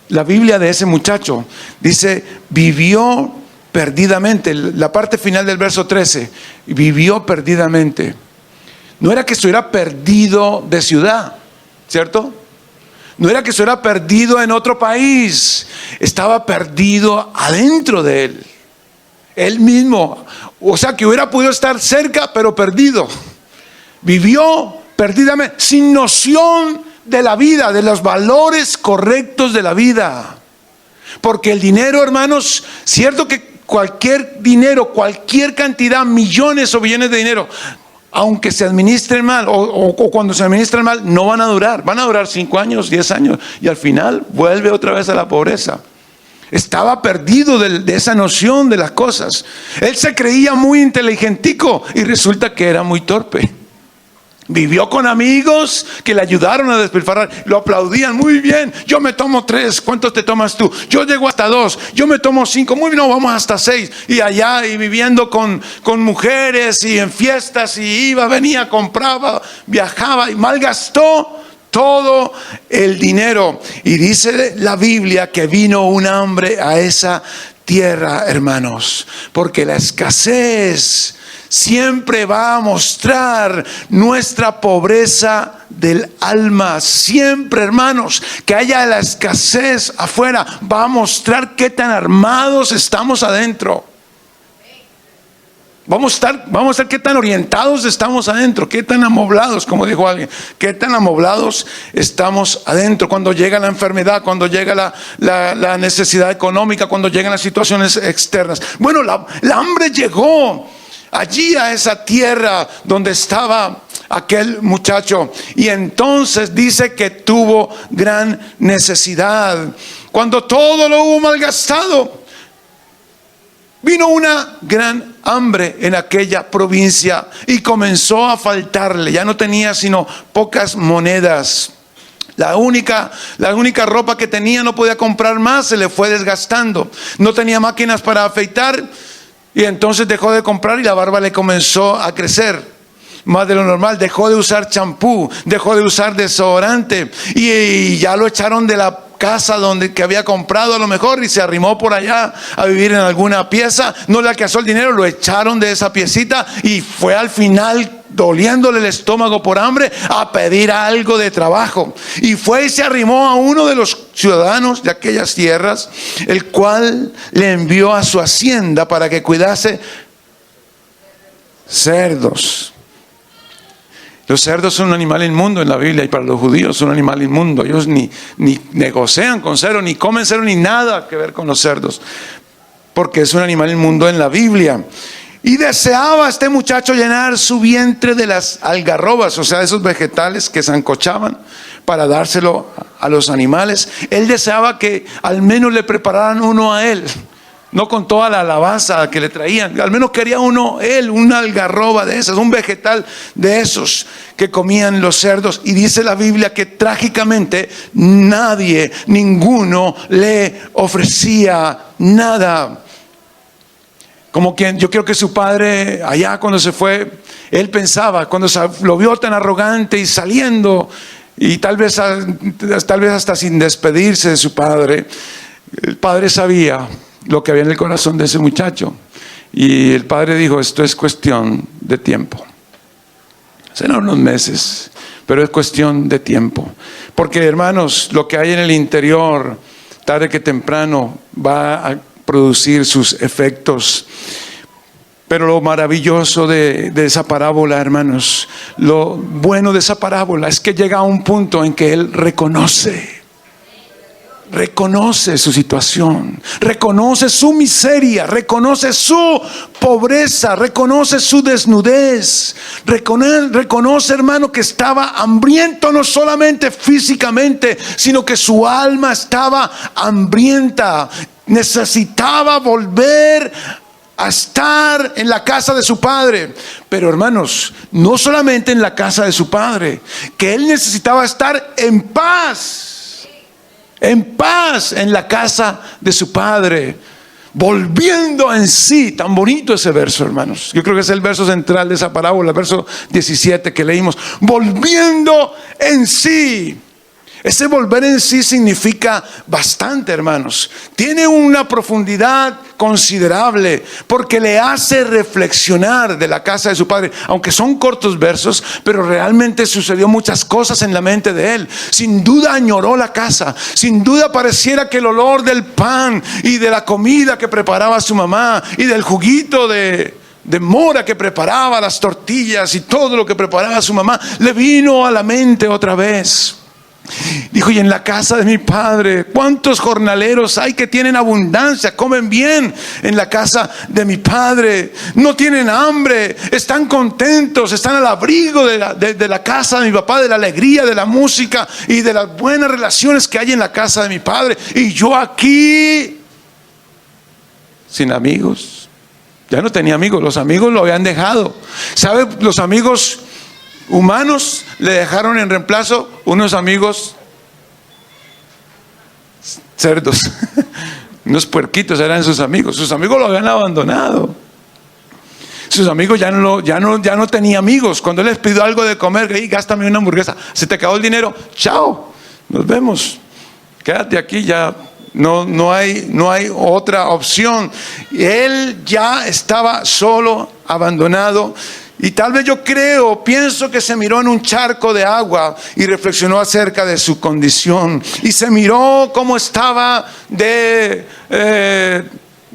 la Biblia de ese muchacho. Dice, vivió perdidamente. La parte final del verso 13, vivió perdidamente. No era que estuviera perdido de ciudad, ¿cierto? No era que estuviera perdido en otro país. Estaba perdido adentro de él. Él mismo. O sea, que hubiera podido estar cerca, pero perdido. Vivió perdidamente, sin noción de la vida, de los valores correctos de la vida. Porque el dinero, hermanos, cierto que cualquier dinero, cualquier cantidad, millones o billones de dinero, aunque se administren mal o cuando se administran mal, no van a durar. Van a durar 5 años, 10 años y al final vuelve otra vez a la pobreza. Estaba perdido de esa noción de las cosas. Él se creía muy inteligentico y resulta que era muy torpe. Vivió con amigos que le ayudaron a despilfarrar, lo aplaudían, muy bien, yo me tomo 3, ¿cuántos te tomas tú? Yo llego hasta 2, yo me tomo 5, muy bien, no, vamos hasta 6. Y allá, y viviendo con mujeres y en fiestas, y iba, venía, compraba, viajaba y malgastó todo el dinero. Y dice la Biblia que vino un hambre a esa tierra, hermanos, porque la escasez siempre va a mostrar nuestra pobreza del alma. Siempre, hermanos, que haya la escasez afuera, va a mostrar qué tan armados estamos adentro. Vamos a estar qué tan orientados estamos adentro, qué tan amoblados, como dijo alguien, qué tan amoblados estamos adentro. Cuando llega la enfermedad, cuando llega la necesidad económica, cuando llegan las situaciones externas. Bueno, la hambre llegó allí a esa tierra donde estaba aquel muchacho, y entonces dice que tuvo gran necesidad. Cuando todo lo hubo malgastado, vino una gran hambre en aquella provincia y comenzó a faltarle. Ya no tenía sino pocas monedas. La única ropa que tenía, no podía comprar más, se le fue desgastando. No tenía máquinas para afeitar y entonces dejó de comprar y la barba le comenzó a crecer más de lo normal. Dejó de usar champú, dejó de usar desodorante y ya lo echaron de la casa que había comprado a lo mejor, y se arrimó por allá a vivir en alguna pieza. No le alcanzó el dinero, lo echaron de esa piecita y fue al final, doliéndole el estómago por hambre, a pedir algo de trabajo. Y fue y se arrimó a uno de los ciudadanos de aquellas tierras, el cual le envió a su hacienda para que cuidase Cerdos. Los cerdos son un animal inmundo en la Biblia, y para los judíos son un animal inmundo. Ellos ni negocian con cerdo, ni comen cerdo, ni nada que ver con los cerdos, porque es un animal inmundo en la Biblia. Y deseaba este muchacho llenar su vientre de las algarrobas, o sea, esos vegetales que sancochaban para dárselo a los animales. Él deseaba que al menos le prepararan uno a él, no con toda la alabanza que le traían. Al menos quería uno, él, una algarroba de esas, un vegetal de esos que comían los cerdos. Y dice la Biblia que trágicamente ninguno le ofrecía nada. Como quien, yo creo que su padre allá cuando se fue, él pensaba, cuando lo vio tan arrogante y saliendo, y tal vez hasta sin despedirse de su padre, el padre sabía lo que había en el corazón de ese muchacho. Y el padre dijo, esto es cuestión de tiempo. Serán unos meses, pero es cuestión de tiempo. Porque, hermanos, lo que hay en el interior, tarde que temprano, va a producir sus efectos. Pero lo maravilloso de esa parábola, hermanos, lo bueno de esa parábola es que llega a un punto en que él reconoce su situación, reconoce su miseria, reconoce su pobreza, reconoce su desnudez, reconoce, hermano, que estaba hambriento no solamente físicamente, sino que su alma estaba hambrienta, necesitaba volver a estar en la casa de su padre. Pero, hermanos, no solamente en la casa de su padre, que él necesitaba estar en paz en la casa de su padre, volviendo en sí. Tan bonito ese verso, hermanos. Yo creo que es el verso central de esa parábola, el verso 17 que leímos. Volviendo en sí. Ese volver en sí significa bastante, hermanos. Tiene una profundidad considerable, porque le hace reflexionar de la casa de su padre. Aunque son cortos versos, pero realmente sucedió muchas cosas en la mente de él. Sin duda añoró la casa. Sin duda pareciera que el olor del pan y de la comida que preparaba su mamá y del juguito de mora que preparaba, las tortillas y todo lo que preparaba su mamá, le vino a la mente otra vez. Dijo, y en la casa de mi padre, ¿cuántos jornaleros hay que tienen abundancia? Comen bien en la casa de mi padre, no tienen hambre, están contentos, están al abrigo de la casa de mi papá, de la alegría, de la música y de las buenas relaciones que hay en la casa de mi padre. Y yo aquí, sin amigos. Ya no tenía amigos, los amigos lo habían dejado. ¿Sabe? Los amigos humanos le dejaron en reemplazo unos amigos cerdos. Unos puerquitos eran sus amigos. Sus amigos lo habían abandonado. Sus amigos ya no tenía amigos. Cuando él les pidió algo de comer, hey, gástame una hamburguesa, se te acabó el dinero, chao, nos vemos, quédate aquí, ya no hay otra opción. Él ya estaba solo, abandonado. Y tal vez pienso que se miró en un charco de agua y reflexionó acerca de su condición. Y se miró cómo estaba de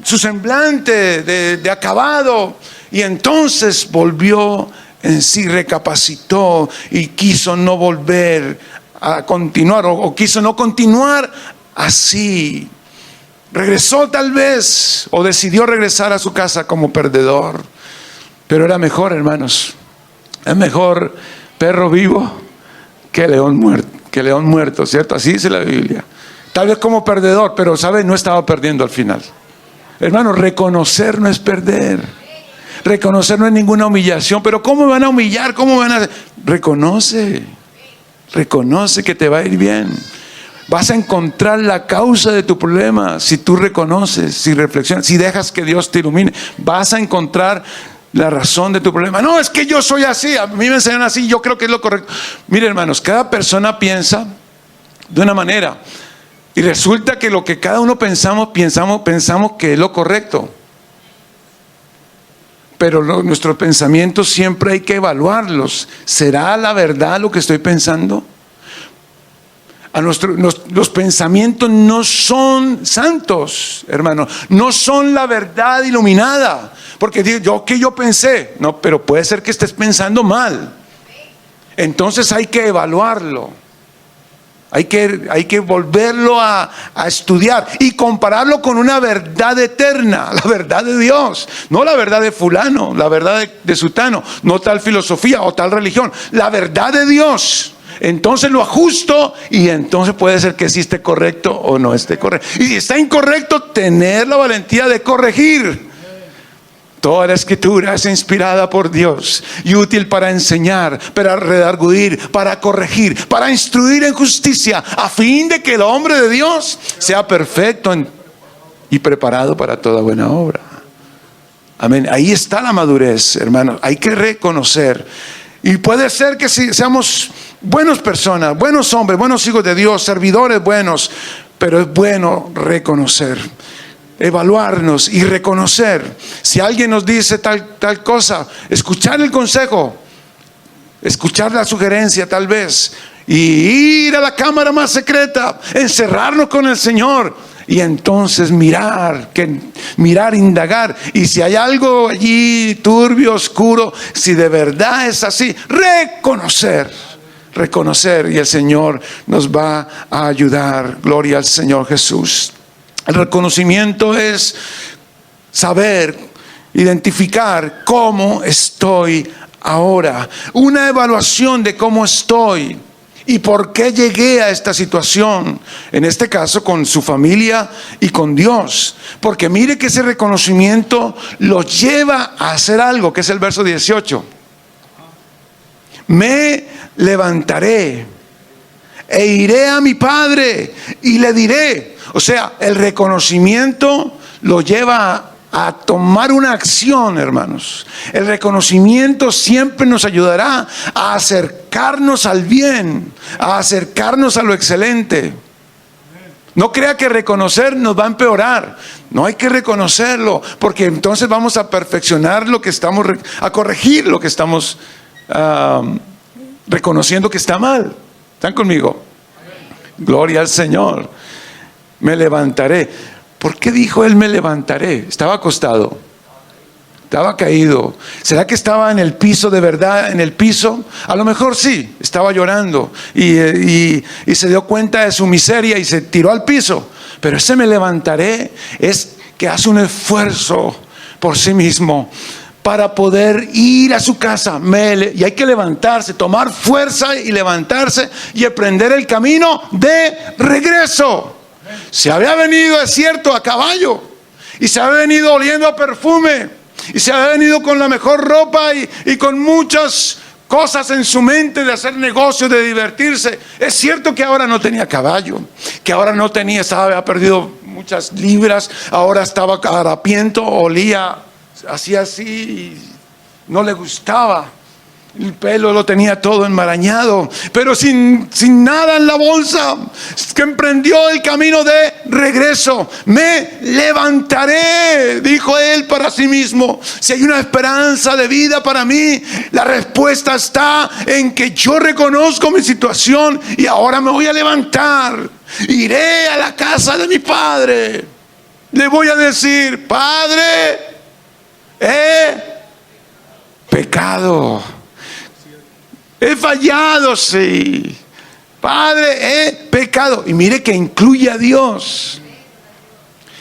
su semblante, de acabado. Y entonces volvió en sí, recapacitó y quiso no volver a continuar, o quiso no continuar así. Regresó tal vez, o decidió regresar a su casa como perdedor. Pero era mejor, hermanos, es mejor perro vivo que león muerto, ¿cierto? Así dice la Biblia. Tal vez como perdedor, pero ¿sabes? No estaba perdiendo al final. Hermanos, reconocer no es perder. Reconocer no es ninguna humillación. Pero ¿cómo me van a humillar? ¿Cómo me van a...? Reconoce que te va a ir bien. Vas a encontrar la causa de tu problema si tú reconoces, si reflexionas, si dejas que Dios te ilumine. Vas a encontrar la razón de tu problema. No, es que yo soy así, a mí me enseñan así, yo creo que es lo correcto. Mire, hermanos, cada persona piensa de una manera, y resulta que lo que cada uno pensamos que es lo correcto. Pero nuestros pensamientos siempre hay que evaluarlos. ¿Será la verdad lo que estoy pensando? Los pensamientos no son santos, hermano. No son la verdad iluminada. Porque digo, yo pensé. No, pero puede ser que estés pensando mal. Entonces hay que evaluarlo. Hay que volverlo a estudiar y compararlo con una verdad eterna, la verdad de Dios, no la verdad de fulano, la verdad de sutano, no tal filosofía o tal religión, la verdad de Dios. Entonces lo ajusto y entonces puede ser que sí esté correcto o no esté correcto. Y si está incorrecto, tener la valentía de corregir. Toda la escritura es inspirada por Dios y útil para enseñar, para redarguir, para corregir, para instruir en justicia, a fin de que el hombre de Dios sea perfecto y preparado para toda buena obra. Amén. Ahí está la madurez, hermanos. Hay que reconocer. Y puede ser que seamos buenas personas, buenos hombres, buenos hijos de Dios, servidores buenos, pero es bueno reconocer, evaluarnos y reconocer. Si alguien nos dice tal cosa, escuchar el consejo, escuchar la sugerencia tal vez, y ir a la cámara más secreta, encerrarnos con el Señor y entonces mirar, indagar, y si hay algo allí turbio, oscuro, si de verdad es así, reconocer, y el Señor nos va a ayudar. Gloria al Señor Jesús. El reconocimiento es saber, identificar cómo estoy ahora. Una evaluación de cómo estoy y por qué llegué a esta situación. En este caso con su familia y con Dios. Porque mire que ese reconocimiento los lleva a hacer algo, que es el verso 18. Me levantaré e iré a mi padre y le diré. O sea, el reconocimiento lo lleva a tomar una acción, hermanos. El reconocimiento siempre nos ayudará a acercarnos al bien, a acercarnos a lo excelente. No crea que reconocer nos va a empeorar. No hay que reconocerlo, porque entonces vamos a perfeccionar lo que estamos, a corregir lo que estamos reconociendo que está mal. ¿Están conmigo? Gloria al Señor. Me levantaré. ¿Por qué dijo él me levantaré? Estaba acostado, estaba caído. ¿Será que estaba en el piso de verdad, en el piso? A lo mejor sí, estaba llorando y se dio cuenta de su miseria y se tiró al piso. Pero ese me levantaré es que hace un esfuerzo por sí mismo para poder ir a su casa. Y hay que levantarse, tomar fuerza y levantarse y emprender el camino de regreso. Se había venido, es cierto, a caballo, y se había venido oliendo a perfume, y se había venido con la mejor ropa y con muchas cosas en su mente de hacer negocios, de divertirse. Es cierto que ahora no tenía caballo, que ahora no tenía, había perdido muchas libras, ahora estaba harapiento, olía, hacía así y no le gustaba. El pelo lo tenía todo enmarañado, pero sin nada en la bolsa, que emprendió el camino de regreso. Me levantaré, dijo él para sí mismo. Si hay una esperanza de vida para mí, la respuesta está en que yo reconozco mi situación y ahora me voy a levantar. Iré a la casa de mi padre. Le voy a decir: Padre, he pecado. He fallado, sí. Padre, he pecado. Y mire que incluye a Dios.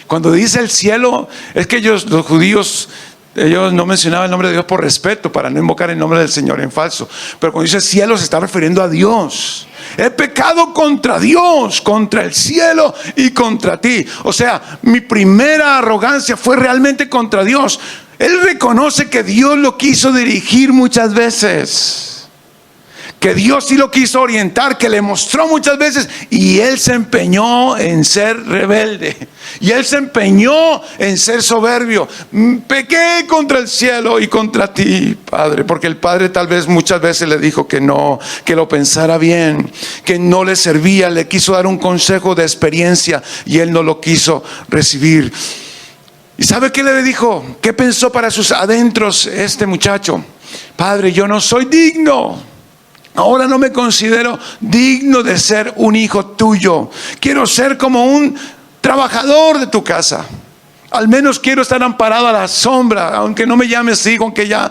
Cuando dice el cielo, es que los judíos, ellos no mencionaban el nombre de Dios por respeto, para no invocar el nombre del Señor en falso. Pero cuando dice cielo, se está refiriendo a Dios. He pecado contra Dios, contra el cielo y contra ti. O sea, mi primera arrogancia fue realmente contra Dios. Él reconoce que Dios lo quiso dirigir muchas veces, que Dios sí lo quiso orientar, que le mostró muchas veces, y él se empeñó en ser rebelde, y él se empeñó en ser soberbio. Pequé contra el cielo y contra ti, Padre, porque el Padre tal vez muchas veces le dijo que no, que lo pensara bien, que no le servía, le quiso dar un consejo de experiencia y él no lo quiso recibir. ¿Y sabe qué le dijo? ¿Qué pensó para sus adentros este muchacho? Padre, yo no soy digno. Ahora no me considero digno de ser un hijo tuyo. Quiero ser como un trabajador de tu casa. Al menos quiero estar amparado a la sombra, aunque no me llames hijo, aunque ya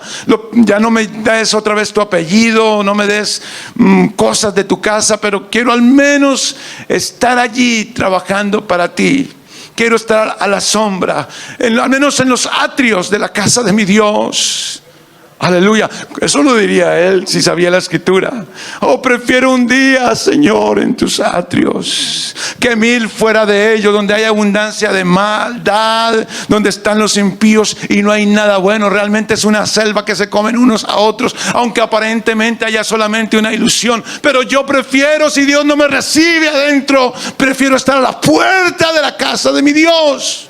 no me des otra vez tu apellido, no me des cosas de tu casa, pero quiero al menos estar allí trabajando para ti. Quiero estar a la sombra, al menos en los atrios de la casa de mi Dios. Aleluya. Eso lo diría él si sabía la escritura. Oh, prefiero un día, Señor, en tus atrios que 1000 fuera de ellos, donde hay abundancia de maldad, donde están los impíos y no hay nada bueno. Realmente es una selva que se comen unos a otros, aunque aparentemente haya solamente una ilusión. Pero yo prefiero, si Dios no me recibe adentro, prefiero estar a la puerta de la casa de mi Dios,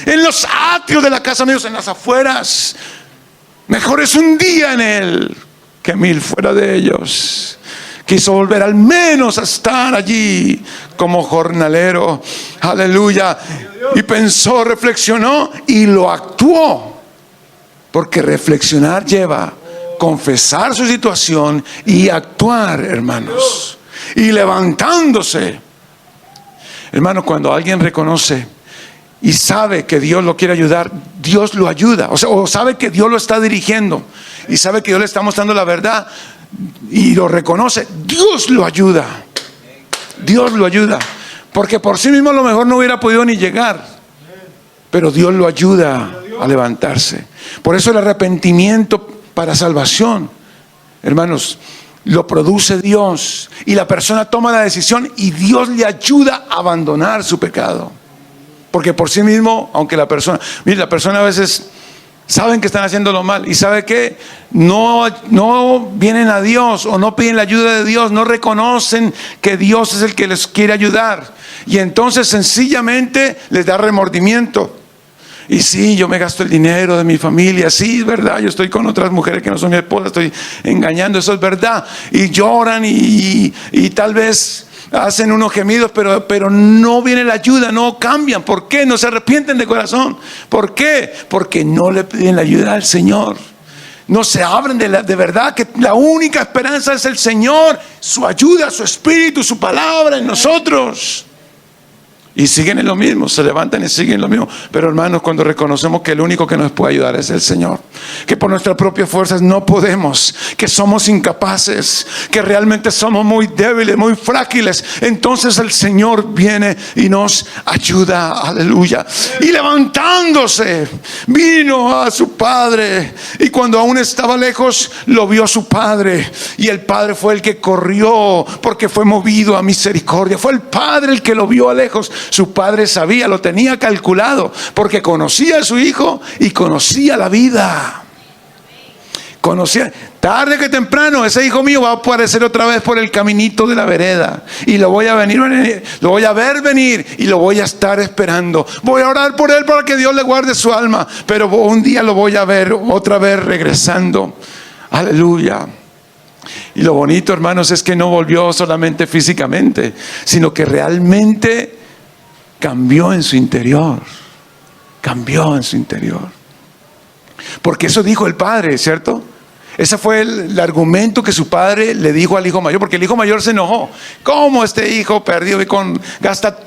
en los atrios de la casa de mi Dios, en las afueras. Mejor es un día en él que 1000 fuera de ellos. Quiso volver al menos a estar allí como jornalero. Aleluya. Y pensó, reflexionó y lo actuó. Porque reflexionar lleva confesar su situación y actuar, hermanos. Y levantándose. Hermano, cuando alguien reconoce y sabe que Dios lo quiere ayudar, Dios lo ayuda. O sabe que Dios lo está dirigiendo y sabe que Dios le está mostrando la verdad y lo reconoce, Dios lo ayuda. Dios lo ayuda. Porque por sí mismo a lo mejor no hubiera podido ni llegar, pero Dios lo ayuda a levantarse. Por eso el arrepentimiento para salvación, hermanos, lo produce Dios. Y la persona toma la decisión y Dios le ayuda a abandonar su pecado. Porque por sí mismo, aunque la persona a veces saben que están haciendo lo mal y sabe que no vienen a Dios o no piden la ayuda de Dios, no reconocen que Dios es el que les quiere ayudar, y entonces sencillamente les da remordimiento. Y sí, yo me gasto el dinero de mi familia, sí, es verdad, yo estoy con otras mujeres que no son mi esposa, estoy engañando, eso es verdad, y lloran y tal vez hacen unos gemidos, pero no viene la ayuda, no cambian. ¿Por qué? No se arrepienten de corazón. ¿Por qué? Porque no le piden la ayuda al Señor. No se abren de verdad que la única esperanza es el Señor, su ayuda, su espíritu, su palabra en nosotros. Y siguen en lo mismo, se levantan y siguen lo mismo. Pero hermanos, cuando reconocemos que el único que nos puede ayudar es el Señor, que por nuestras propias fuerzas no podemos, que somos incapaces, que realmente somos muy débiles, muy frágiles, entonces el Señor viene y nos ayuda. Aleluya. Y levantándose, vino a su padre, y cuando aún estaba lejos, lo vio a su padre, y el padre fue el que corrió, porque fue movido a misericordia. Fue el padre el que lo vio a lejos. Su padre sabía, lo tenía calculado, porque conocía a su hijo y conocía la vida. Conocía, tarde que temprano, ese hijo mío va a aparecer otra vez por el caminito de la vereda, y lo voy a ver venir, y lo voy a estar esperando. Voy a orar por él para que Dios le guarde su alma, pero un día lo voy a ver otra vez regresando. Aleluya. Y lo bonito, hermanos, es que no volvió solamente físicamente, sino que realmente cambió en su interior. Cambió en su interior. Porque eso dijo el padre, ¿cierto? Ese fue el argumento que su padre le dijo al hijo mayor, porque el hijo mayor se enojó. ¿Cómo este hijo perdido gasta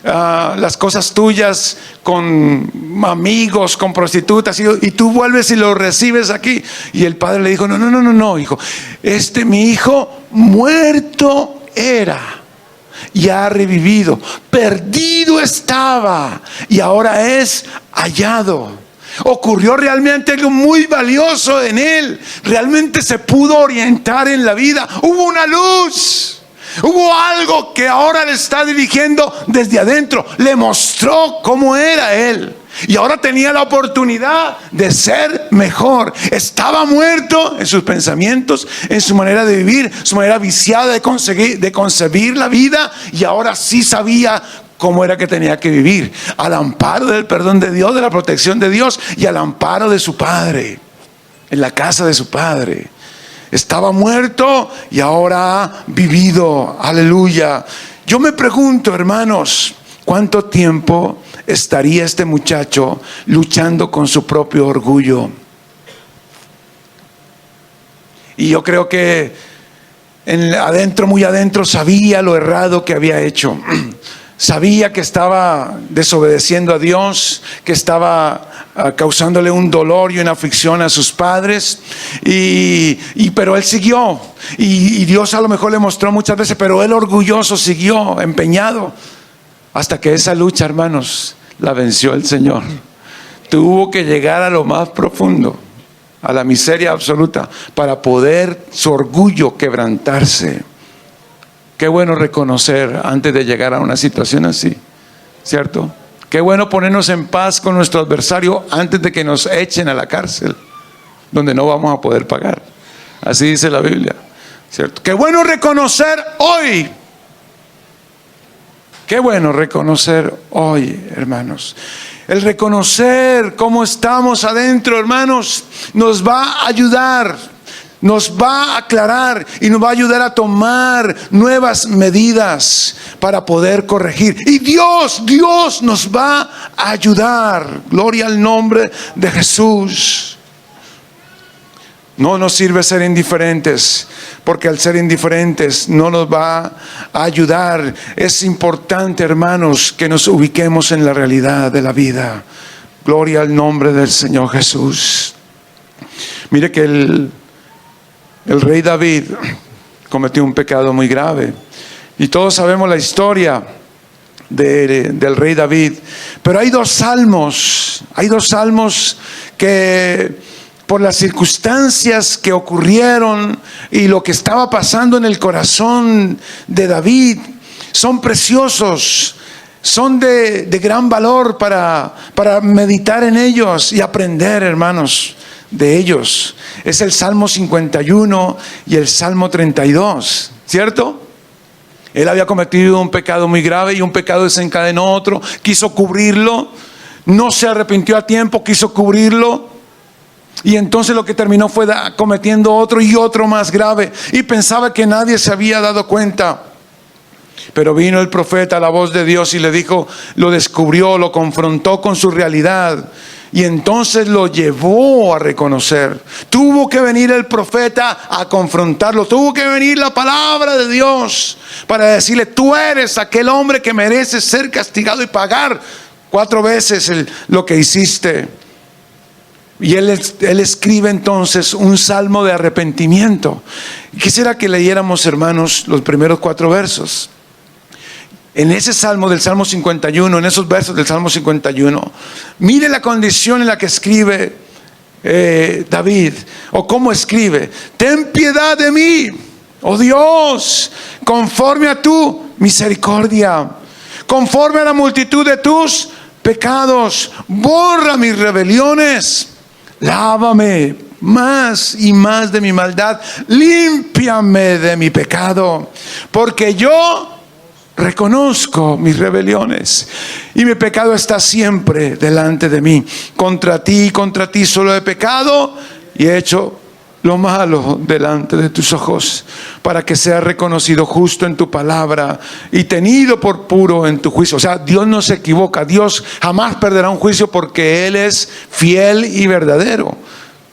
las cosas tuyas con amigos, con prostitutas, y tú vuelves y lo recibes aquí? Y el padre le dijo, no, hijo, mi hijo muerto era y ha revivido, perdido estaba y ahora es hallado. Ocurrió realmente algo muy valioso en él. Realmente se pudo orientar en la vida. Hubo una luz. Hubo algo que ahora le está dirigiendo desde adentro. Le mostró cómo era él. Y ahora tenía la oportunidad de ser mejor. Estaba muerto en sus pensamientos, en su manera de vivir, su manera viciada de concebir la vida. Y ahora sí sabía cómo era que tenía que vivir, al amparo del perdón de Dios, de la protección de Dios, y al amparo de su padre, en la casa de su padre. Estaba muerto y ahora ha vivido. Aleluya. Yo me pregunto, hermanos, ¿cuánto tiempo estaría este muchacho luchando con su propio orgullo? Y yo creo que adentro, muy adentro, sabía lo errado que había hecho. Sabía que estaba desobedeciendo a Dios, que estaba causándole un dolor y una aflicción a sus padres, pero él siguió, y Dios a lo mejor le mostró muchas veces, pero él orgulloso siguió, empeñado, hasta que esa lucha, hermanos, la venció el Señor. Tuvo que llegar a lo más profundo, a la miseria absoluta, para poder su orgullo quebrantarse. Qué bueno reconocer antes de llegar a una situación así, ¿cierto? Qué bueno ponernos en paz con nuestro adversario antes de que nos echen a la cárcel, donde no vamos a poder pagar. Así dice la Biblia, ¿cierto? Qué bueno reconocer hoy. Qué bueno reconocer hoy, hermanos. El reconocer cómo estamos adentro, hermanos, nos va a ayudar, nos va a aclarar y nos va a ayudar a tomar nuevas medidas para poder corregir. Y Dios nos va a ayudar. Gloria al nombre de Jesús. No nos sirve ser indiferentes, porque al ser indiferentes no nos va a ayudar. Es importante, hermanos, que nos ubiquemos en la realidad de la vida. Gloria al nombre del Señor Jesús. Mire que el rey David cometió un pecado muy grave, y todos sabemos la historia del rey David. Pero hay dos salmos que, por las circunstancias que ocurrieron y lo que estaba pasando en el corazón de David, son preciosos, son de gran valor para meditar en ellos y aprender, hermanos, de ellos. Es el Salmo 51 y el Salmo 32, ¿cierto? Él había cometido un pecado muy grave, y un pecado desencadenó otro. Quiso cubrirlo, no se arrepintió a tiempo, quiso cubrirlo, y entonces lo que terminó fue cometiendo otro y otro más grave, y pensaba que nadie se había dado cuenta. Pero vino el profeta, la voz de Dios, y le dijo, lo descubrió, lo confrontó con su realidad, y entonces lo llevó a reconocer. Tuvo que venir el profeta a confrontarlo, tuvo que venir la palabra de Dios para decirle, tú eres aquel hombre que merece ser castigado y pagar 4 veces lo que hiciste. Y él escribe entonces un salmo de arrepentimiento. Quisiera que leyéramos, hermanos, los primeros 4 versos. En ese salmo del Salmo 51, en esos versos del Salmo 51, mire la condición en la que escribe David, o cómo escribe: ten piedad de mí, oh Dios, conforme a tu misericordia, conforme a la multitud de tus pecados, borra mis rebeliones, lávame más y más de mi maldad, límpiame de mi pecado, porque yo reconozco mis rebeliones y mi pecado está siempre delante de mí. Contra ti solo he pecado y he hecho lo malo delante de tus ojos, para que sea reconocido justo en tu palabra y tenido por puro en tu juicio. O sea, Dios no se equivoca. Dios jamás perderá un juicio, porque Él es fiel y verdadero.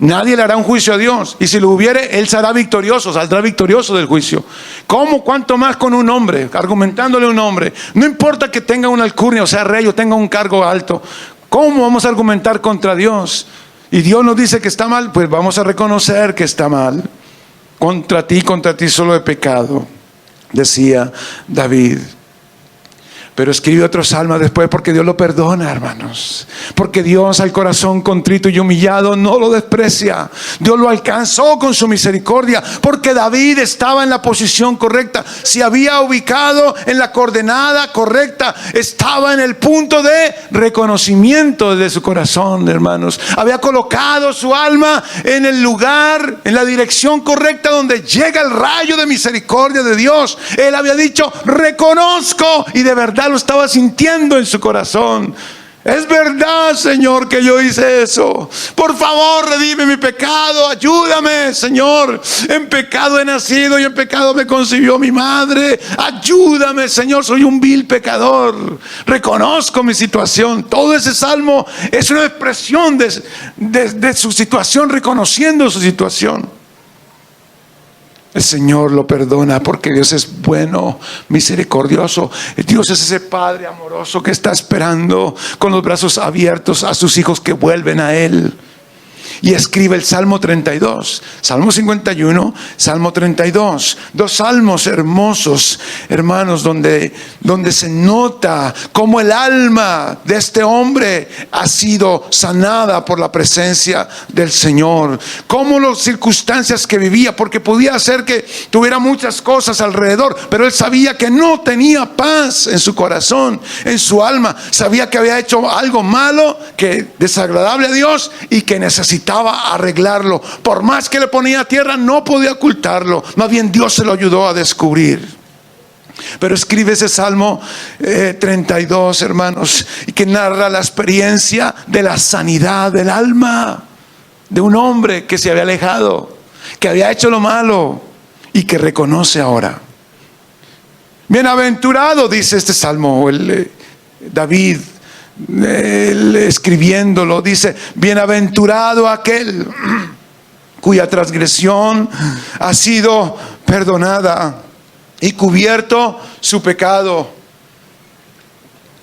Nadie le hará un juicio a Dios, y si lo hubiere, Él será victorioso, saldrá victorioso del juicio. ¿Cómo? ¿Cuánto más con un hombre? Argumentándole a un hombre. No importa que tenga una alcurnia, o sea, rey, o tenga un cargo alto. ¿Cómo vamos a argumentar contra Dios? Y Dios nos dice que está mal, pues vamos a reconocer que está mal. Contra ti solo he pecado, decía David. Pero escribe otro salmo después, porque Dios lo perdona, hermanos. Porque Dios al corazón contrito y humillado no lo desprecia. Dios lo alcanzó con su misericordia, porque David estaba en la posición correcta. Se había ubicado en la coordenada correcta. Estaba en el punto de reconocimiento de su corazón, hermanos. Había colocado su alma en el lugar, en la dirección correcta, donde llega el rayo de misericordia de Dios. Él había dicho, reconozco, y de verdad lo estaba sintiendo en su corazón. Es verdad, Señor, que yo hice eso. Por favor, redime mi pecado. Ayúdame, Señor. En pecado he nacido y en pecado me concibió mi madre. Ayúdame, Señor. Soy un vil pecador. Reconozco mi situación. Todo ese salmo es una expresión de su situación, reconociendo su situación. el Señor lo perdona, porque Dios es bueno, misericordioso. Dios es ese Padre amoroso que está esperando con los brazos abiertos a sus hijos que vuelven a Él. Y escribe el Salmo 32, Salmo 51, Salmo 32. Dos salmos hermosos, hermanos, donde se nota cómo el alma de este hombre ha sido sanada por la presencia del Señor. Cómo las circunstancias que vivía, porque podía ser que tuviera muchas cosas alrededor, pero él sabía que no tenía paz en su corazón, en su alma. Sabía que había hecho algo malo, que desagradable a Dios, y que necesitaba arreglarlo. Por más que le ponía tierra, no podía ocultarlo. Más bien Dios se lo ayudó a descubrir. Pero escribe ese Salmo 32, hermanos, y que narra la experiencia de la sanidad del alma de un hombre que se había alejado, que había hecho lo malo y que reconoce ahora. Bienaventurado, dice este Salmo, David, escribiéndolo, dice: bienaventurado aquel cuya transgresión ha sido perdonada y cubierto su pecado.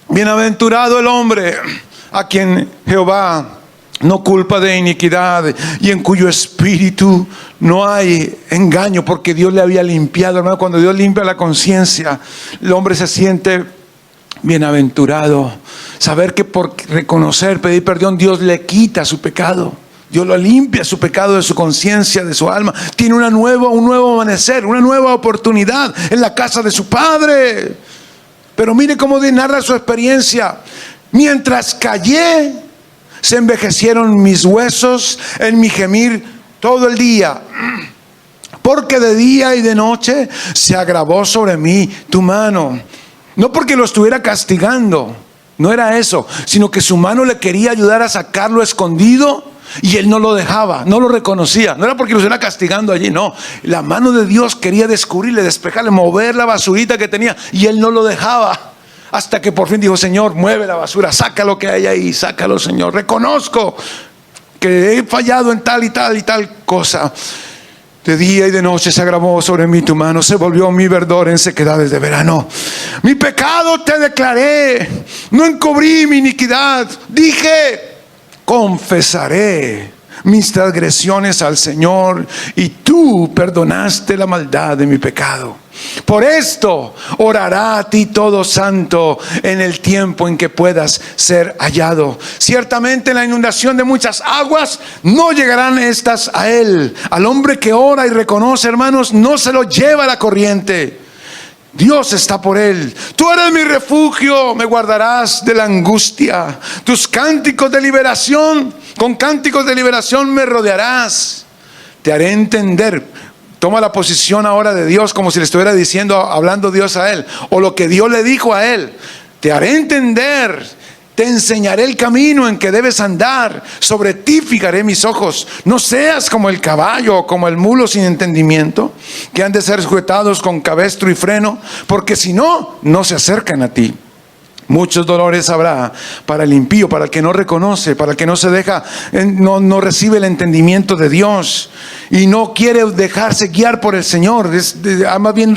Bienaventurado el hombre a quien Jehová no culpa de iniquidad y en cuyo espíritu no hay engaño, porque Dios le había limpiado, hermano. Cuando Dios limpia la conciencia, el hombre se siente bienaventurado. Saber que por reconocer, pedir perdón, Dios le quita su pecado. Dios lo limpia, su pecado de su conciencia, de su alma. Tiene un nuevo amanecer, una nueva oportunidad en la casa de su Padre. Pero mire cómo narra su experiencia. Mientras callé, se envejecieron mis huesos en mi gemir todo el día. Porque de día y de noche se agravó sobre mí tu mano. No porque lo estuviera castigando, no era eso, sino que su mano le quería ayudar a sacarlo escondido y él no lo dejaba, no lo reconocía. No era porque lo estuviera castigando allí, no. La mano de Dios quería descubrirle, despejarle, mover la basurita que tenía, y él no lo dejaba. Hasta que por fin dijo: Señor, mueve la basura, saca lo que hay ahí, sácalo, Señor. Reconozco que he fallado en tal y tal y tal cosa. De día y de noche se agravó sobre mí tu mano, se volvió mi verdor en sequedades de verano. Mi pecado te declaré, no encubrí mi iniquidad. Dije: confesaré mis transgresiones al Señor, y tú perdonaste la maldad de mi pecado. Por esto orará a ti todo santo en el tiempo en que puedas ser hallado. Ciertamente en la inundación de muchas aguas no llegarán estas a él. Al hombre que ora y reconoce, hermanos, no se lo lleva la corriente. Dios está por él. Tú eres mi refugio, me guardarás de la angustia. Tus cánticos de liberación, con cánticos de liberación me rodearás. Te haré entender. Toma la posición ahora de Dios, como si le estuviera diciendo, hablando Dios a él, o lo que Dios le dijo a él. Te haré entender. Te enseñaré el camino en que debes andar. Sobre ti fijaré mis ojos. No seas como el caballo o como el mulo sin entendimiento, que han de ser sujetados con cabestro y freno, porque si no, no se acercan a ti. Muchos dolores habrá para el impío, para el que no reconoce, para el que no se deja, no recibe el entendimiento de Dios y no quiere dejarse guiar por el Señor. Más bien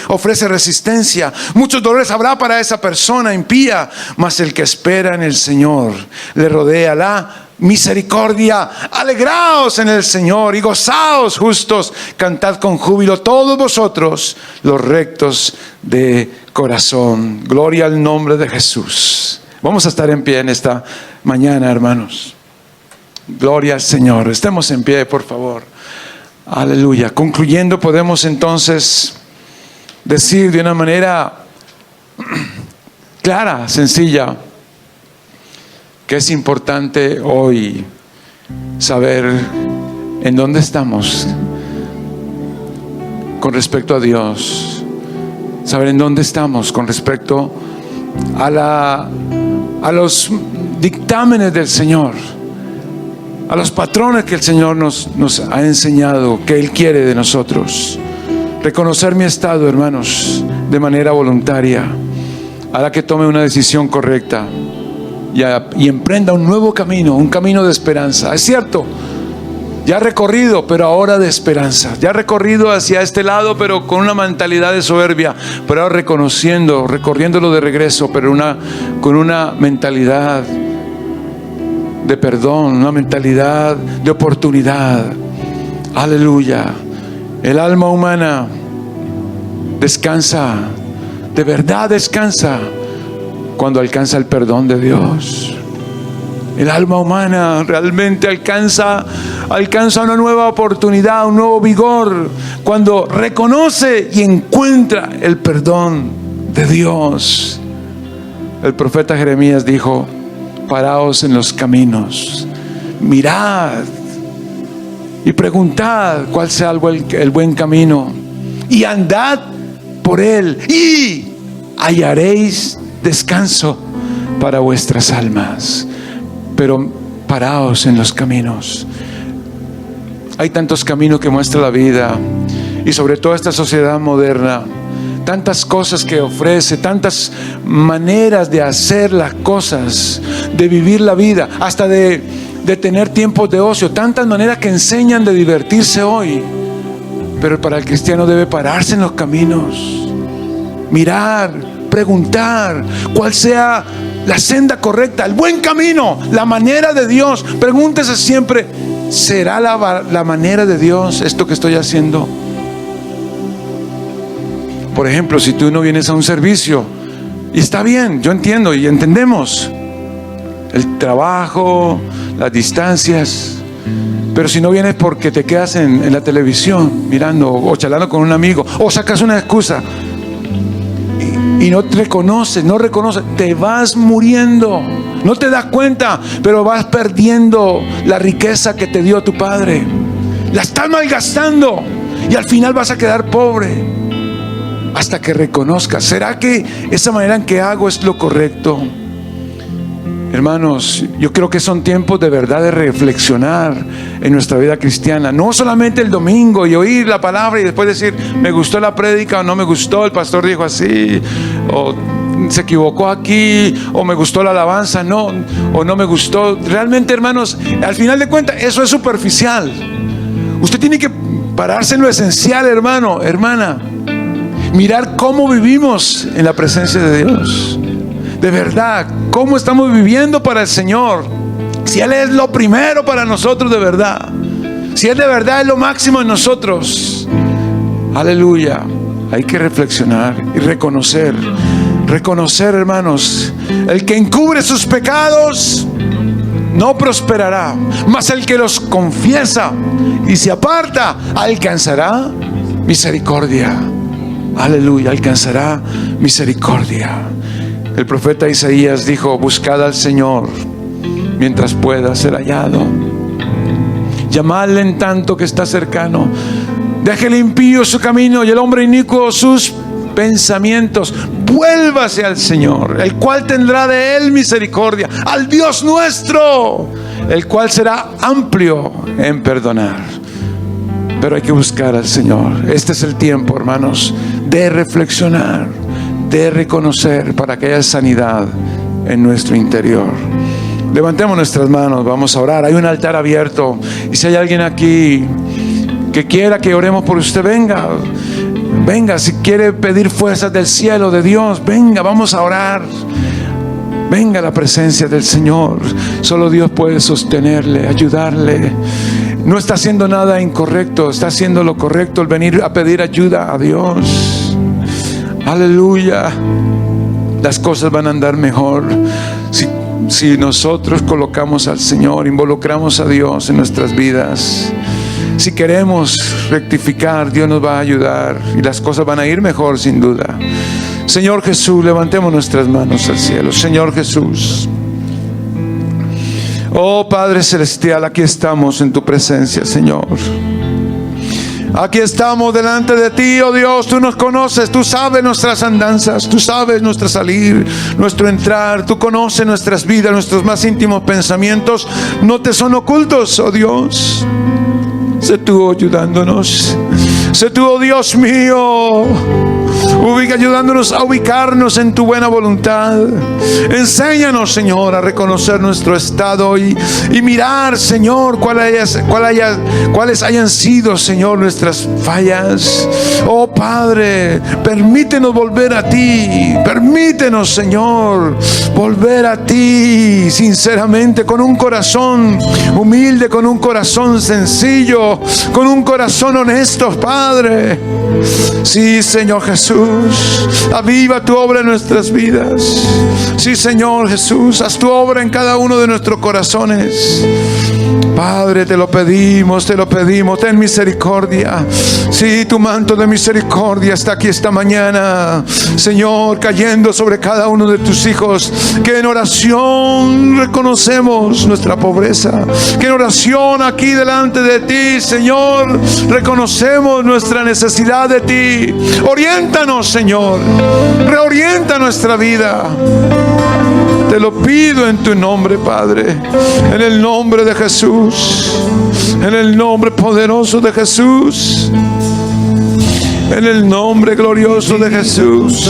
ofrece resistencia. Muchos dolores habrá para esa persona impía, mas el que espera en el Señor le rodea la misericordia. Alegraos en el Señor y gozaos justos, cantad con júbilo todos vosotros los rectos de corazón. Gloria al nombre de Jesús. Vamos a estar en pie en esta mañana, hermanos. Gloria al Señor. Estemos en pie, por favor. Aleluya. Concluyendo, podemos entonces decir de una manera clara, sencilla, que es importante hoy saber en dónde estamos con respecto a Dios. Saber en dónde estamos con respecto a los dictámenes del Señor, a los patrones que el Señor nos ha enseñado, que Él quiere de nosotros. Reconocer mi estado, hermanos, de manera voluntaria, hará que tome una decisión correcta y emprenda un nuevo camino, un camino de esperanza. Es cierto, Ya recorrido, pero ahora de esperanza. Ya recorrido hacia este lado, pero con una mentalidad de soberbia. Pero ahora recorriéndolo de regreso, pero con una mentalidad de perdón, una mentalidad de oportunidad. Aleluya. El alma humana descansa, de verdad descansa, cuando alcanza el perdón de Dios. El alma humana realmente alcanza una nueva oportunidad, un nuevo vigor, cuando reconoce y encuentra el perdón de Dios. El profeta Jeremías dijo: paraos en los caminos, mirad y preguntad cuál sea el buen camino, y andad por él, y hallaréis descanso para vuestras almas. Pero paraos en los caminos. Hay tantos caminos que muestra la vida, y sobre todo esta sociedad moderna, tantas cosas que ofrece, tantas maneras de hacer las cosas, de vivir la vida, hasta de tener tiempos de ocio, tantas maneras que enseñan de divertirse hoy. Pero para el cristiano debe pararse en los caminos, mirar, preguntar cuál sea la senda correcta, el buen camino, la manera de Dios. Pregúntese siempre: ¿será la manera de Dios esto que estoy haciendo? Por ejemplo, si tú no vienes a un servicio, y está bien, yo entiendo y entendemos el trabajo, las distancias, pero si no vienes porque te quedas en la televisión mirando o charlando con un amigo, o sacas una excusa y no te reconoces, te vas muriendo, no te das cuenta, pero vas perdiendo la riqueza que te dio tu Padre, la estás malgastando, y al final vas a quedar pobre hasta que reconozcas: ¿será que esa manera en que hago es lo correcto? Hermanos, yo creo que son tiempos de verdad de reflexionar en nuestra vida cristiana. No solamente el domingo y oír la palabra y después decir: me gustó la prédica o no me gustó, el pastor dijo así, o se equivocó aquí, o me gustó la alabanza, no, o no me gustó. Realmente, hermanos, al final de cuentas, eso es superficial. Usted tiene que pararse en lo esencial, hermano, hermana. Mirar cómo vivimos en la presencia de Dios. De verdad, cómo estamos viviendo para el Señor. Si Él es lo primero para nosotros de verdad, si Él de verdad es lo máximo en nosotros, aleluya. Hay que reflexionar y reconocer, hermanos: el que encubre sus pecados no prosperará, mas el que los confiesa y se aparta alcanzará misericordia. Aleluya, alcanzará misericordia. El profeta Isaías dijo: buscad al Señor mientras pueda ser hallado, llamadle en tanto que está cercano. Deje el impío su camino y el hombre inicuo sus pensamientos. Vuélvase al Señor, el cual tendrá de él misericordia, al Dios nuestro, el cual será amplio en perdonar. Pero hay que buscar al Señor. Este es el tiempo, hermanos, de reflexionar, de reconocer, para que haya sanidad en nuestro interior. Levantemos nuestras manos, vamos a orar. Hay un altar abierto, y si hay alguien aquí que quiera que oremos por usted, venga. Si quiere pedir fuerzas del cielo, de Dios, venga, vamos a orar. Venga a la presencia del Señor. Solo Dios puede sostenerle, ayudarle. No está haciendo nada incorrecto, está haciendo lo correcto, el venir a pedir ayuda a Dios. Aleluya. Las cosas van a andar mejor si nosotros colocamos al Señor, involucramos a Dios en nuestras vidas. Si queremos rectificar, Dios nos va a ayudar y las cosas van a ir mejor, sin duda. Señor Jesús, levantemos nuestras manos al cielo. Señor Jesús, oh Padre Celestial, aquí estamos en tu presencia, Señor. Aquí estamos delante de ti, oh Dios. Tú nos conoces, tú sabes nuestras andanzas, tú sabes nuestro salir, nuestro entrar. Tú conoces nuestras vidas, nuestros más íntimos pensamientos. No te son ocultos, oh Dios. Sé tú ayudándonos. Sé tú, oh Dios mío, ayudándonos a ubicarnos en tu buena voluntad. Enséñanos, Señor, a reconocer nuestro estado y mirar, Señor, cuáles hayan sido, Señor, nuestras fallas. Oh Padre, permítenos volver a ti. Permítenos, Señor, volver a ti sinceramente, con un corazón humilde, con un corazón sencillo, con un corazón honesto, Padre. Sí, Señor Jesús, aviva tu obra en nuestras vidas. Sí, Señor Jesús, haz tu obra en cada uno de nuestros corazones. Padre, te lo pedimos, ten misericordia. Sí, tu manto de misericordia está aquí esta mañana, Señor, cayendo sobre cada uno de tus hijos, que en oración reconocemos nuestra pobreza, que en oración aquí delante de ti, Señor, reconocemos nuestra necesidad de ti. Oriéntanos, Señor, reorienta nuestra vida. Te lo pido en tu nombre, Padre, en el nombre de Jesús, en el nombre poderoso de Jesús, en el nombre glorioso de Jesús.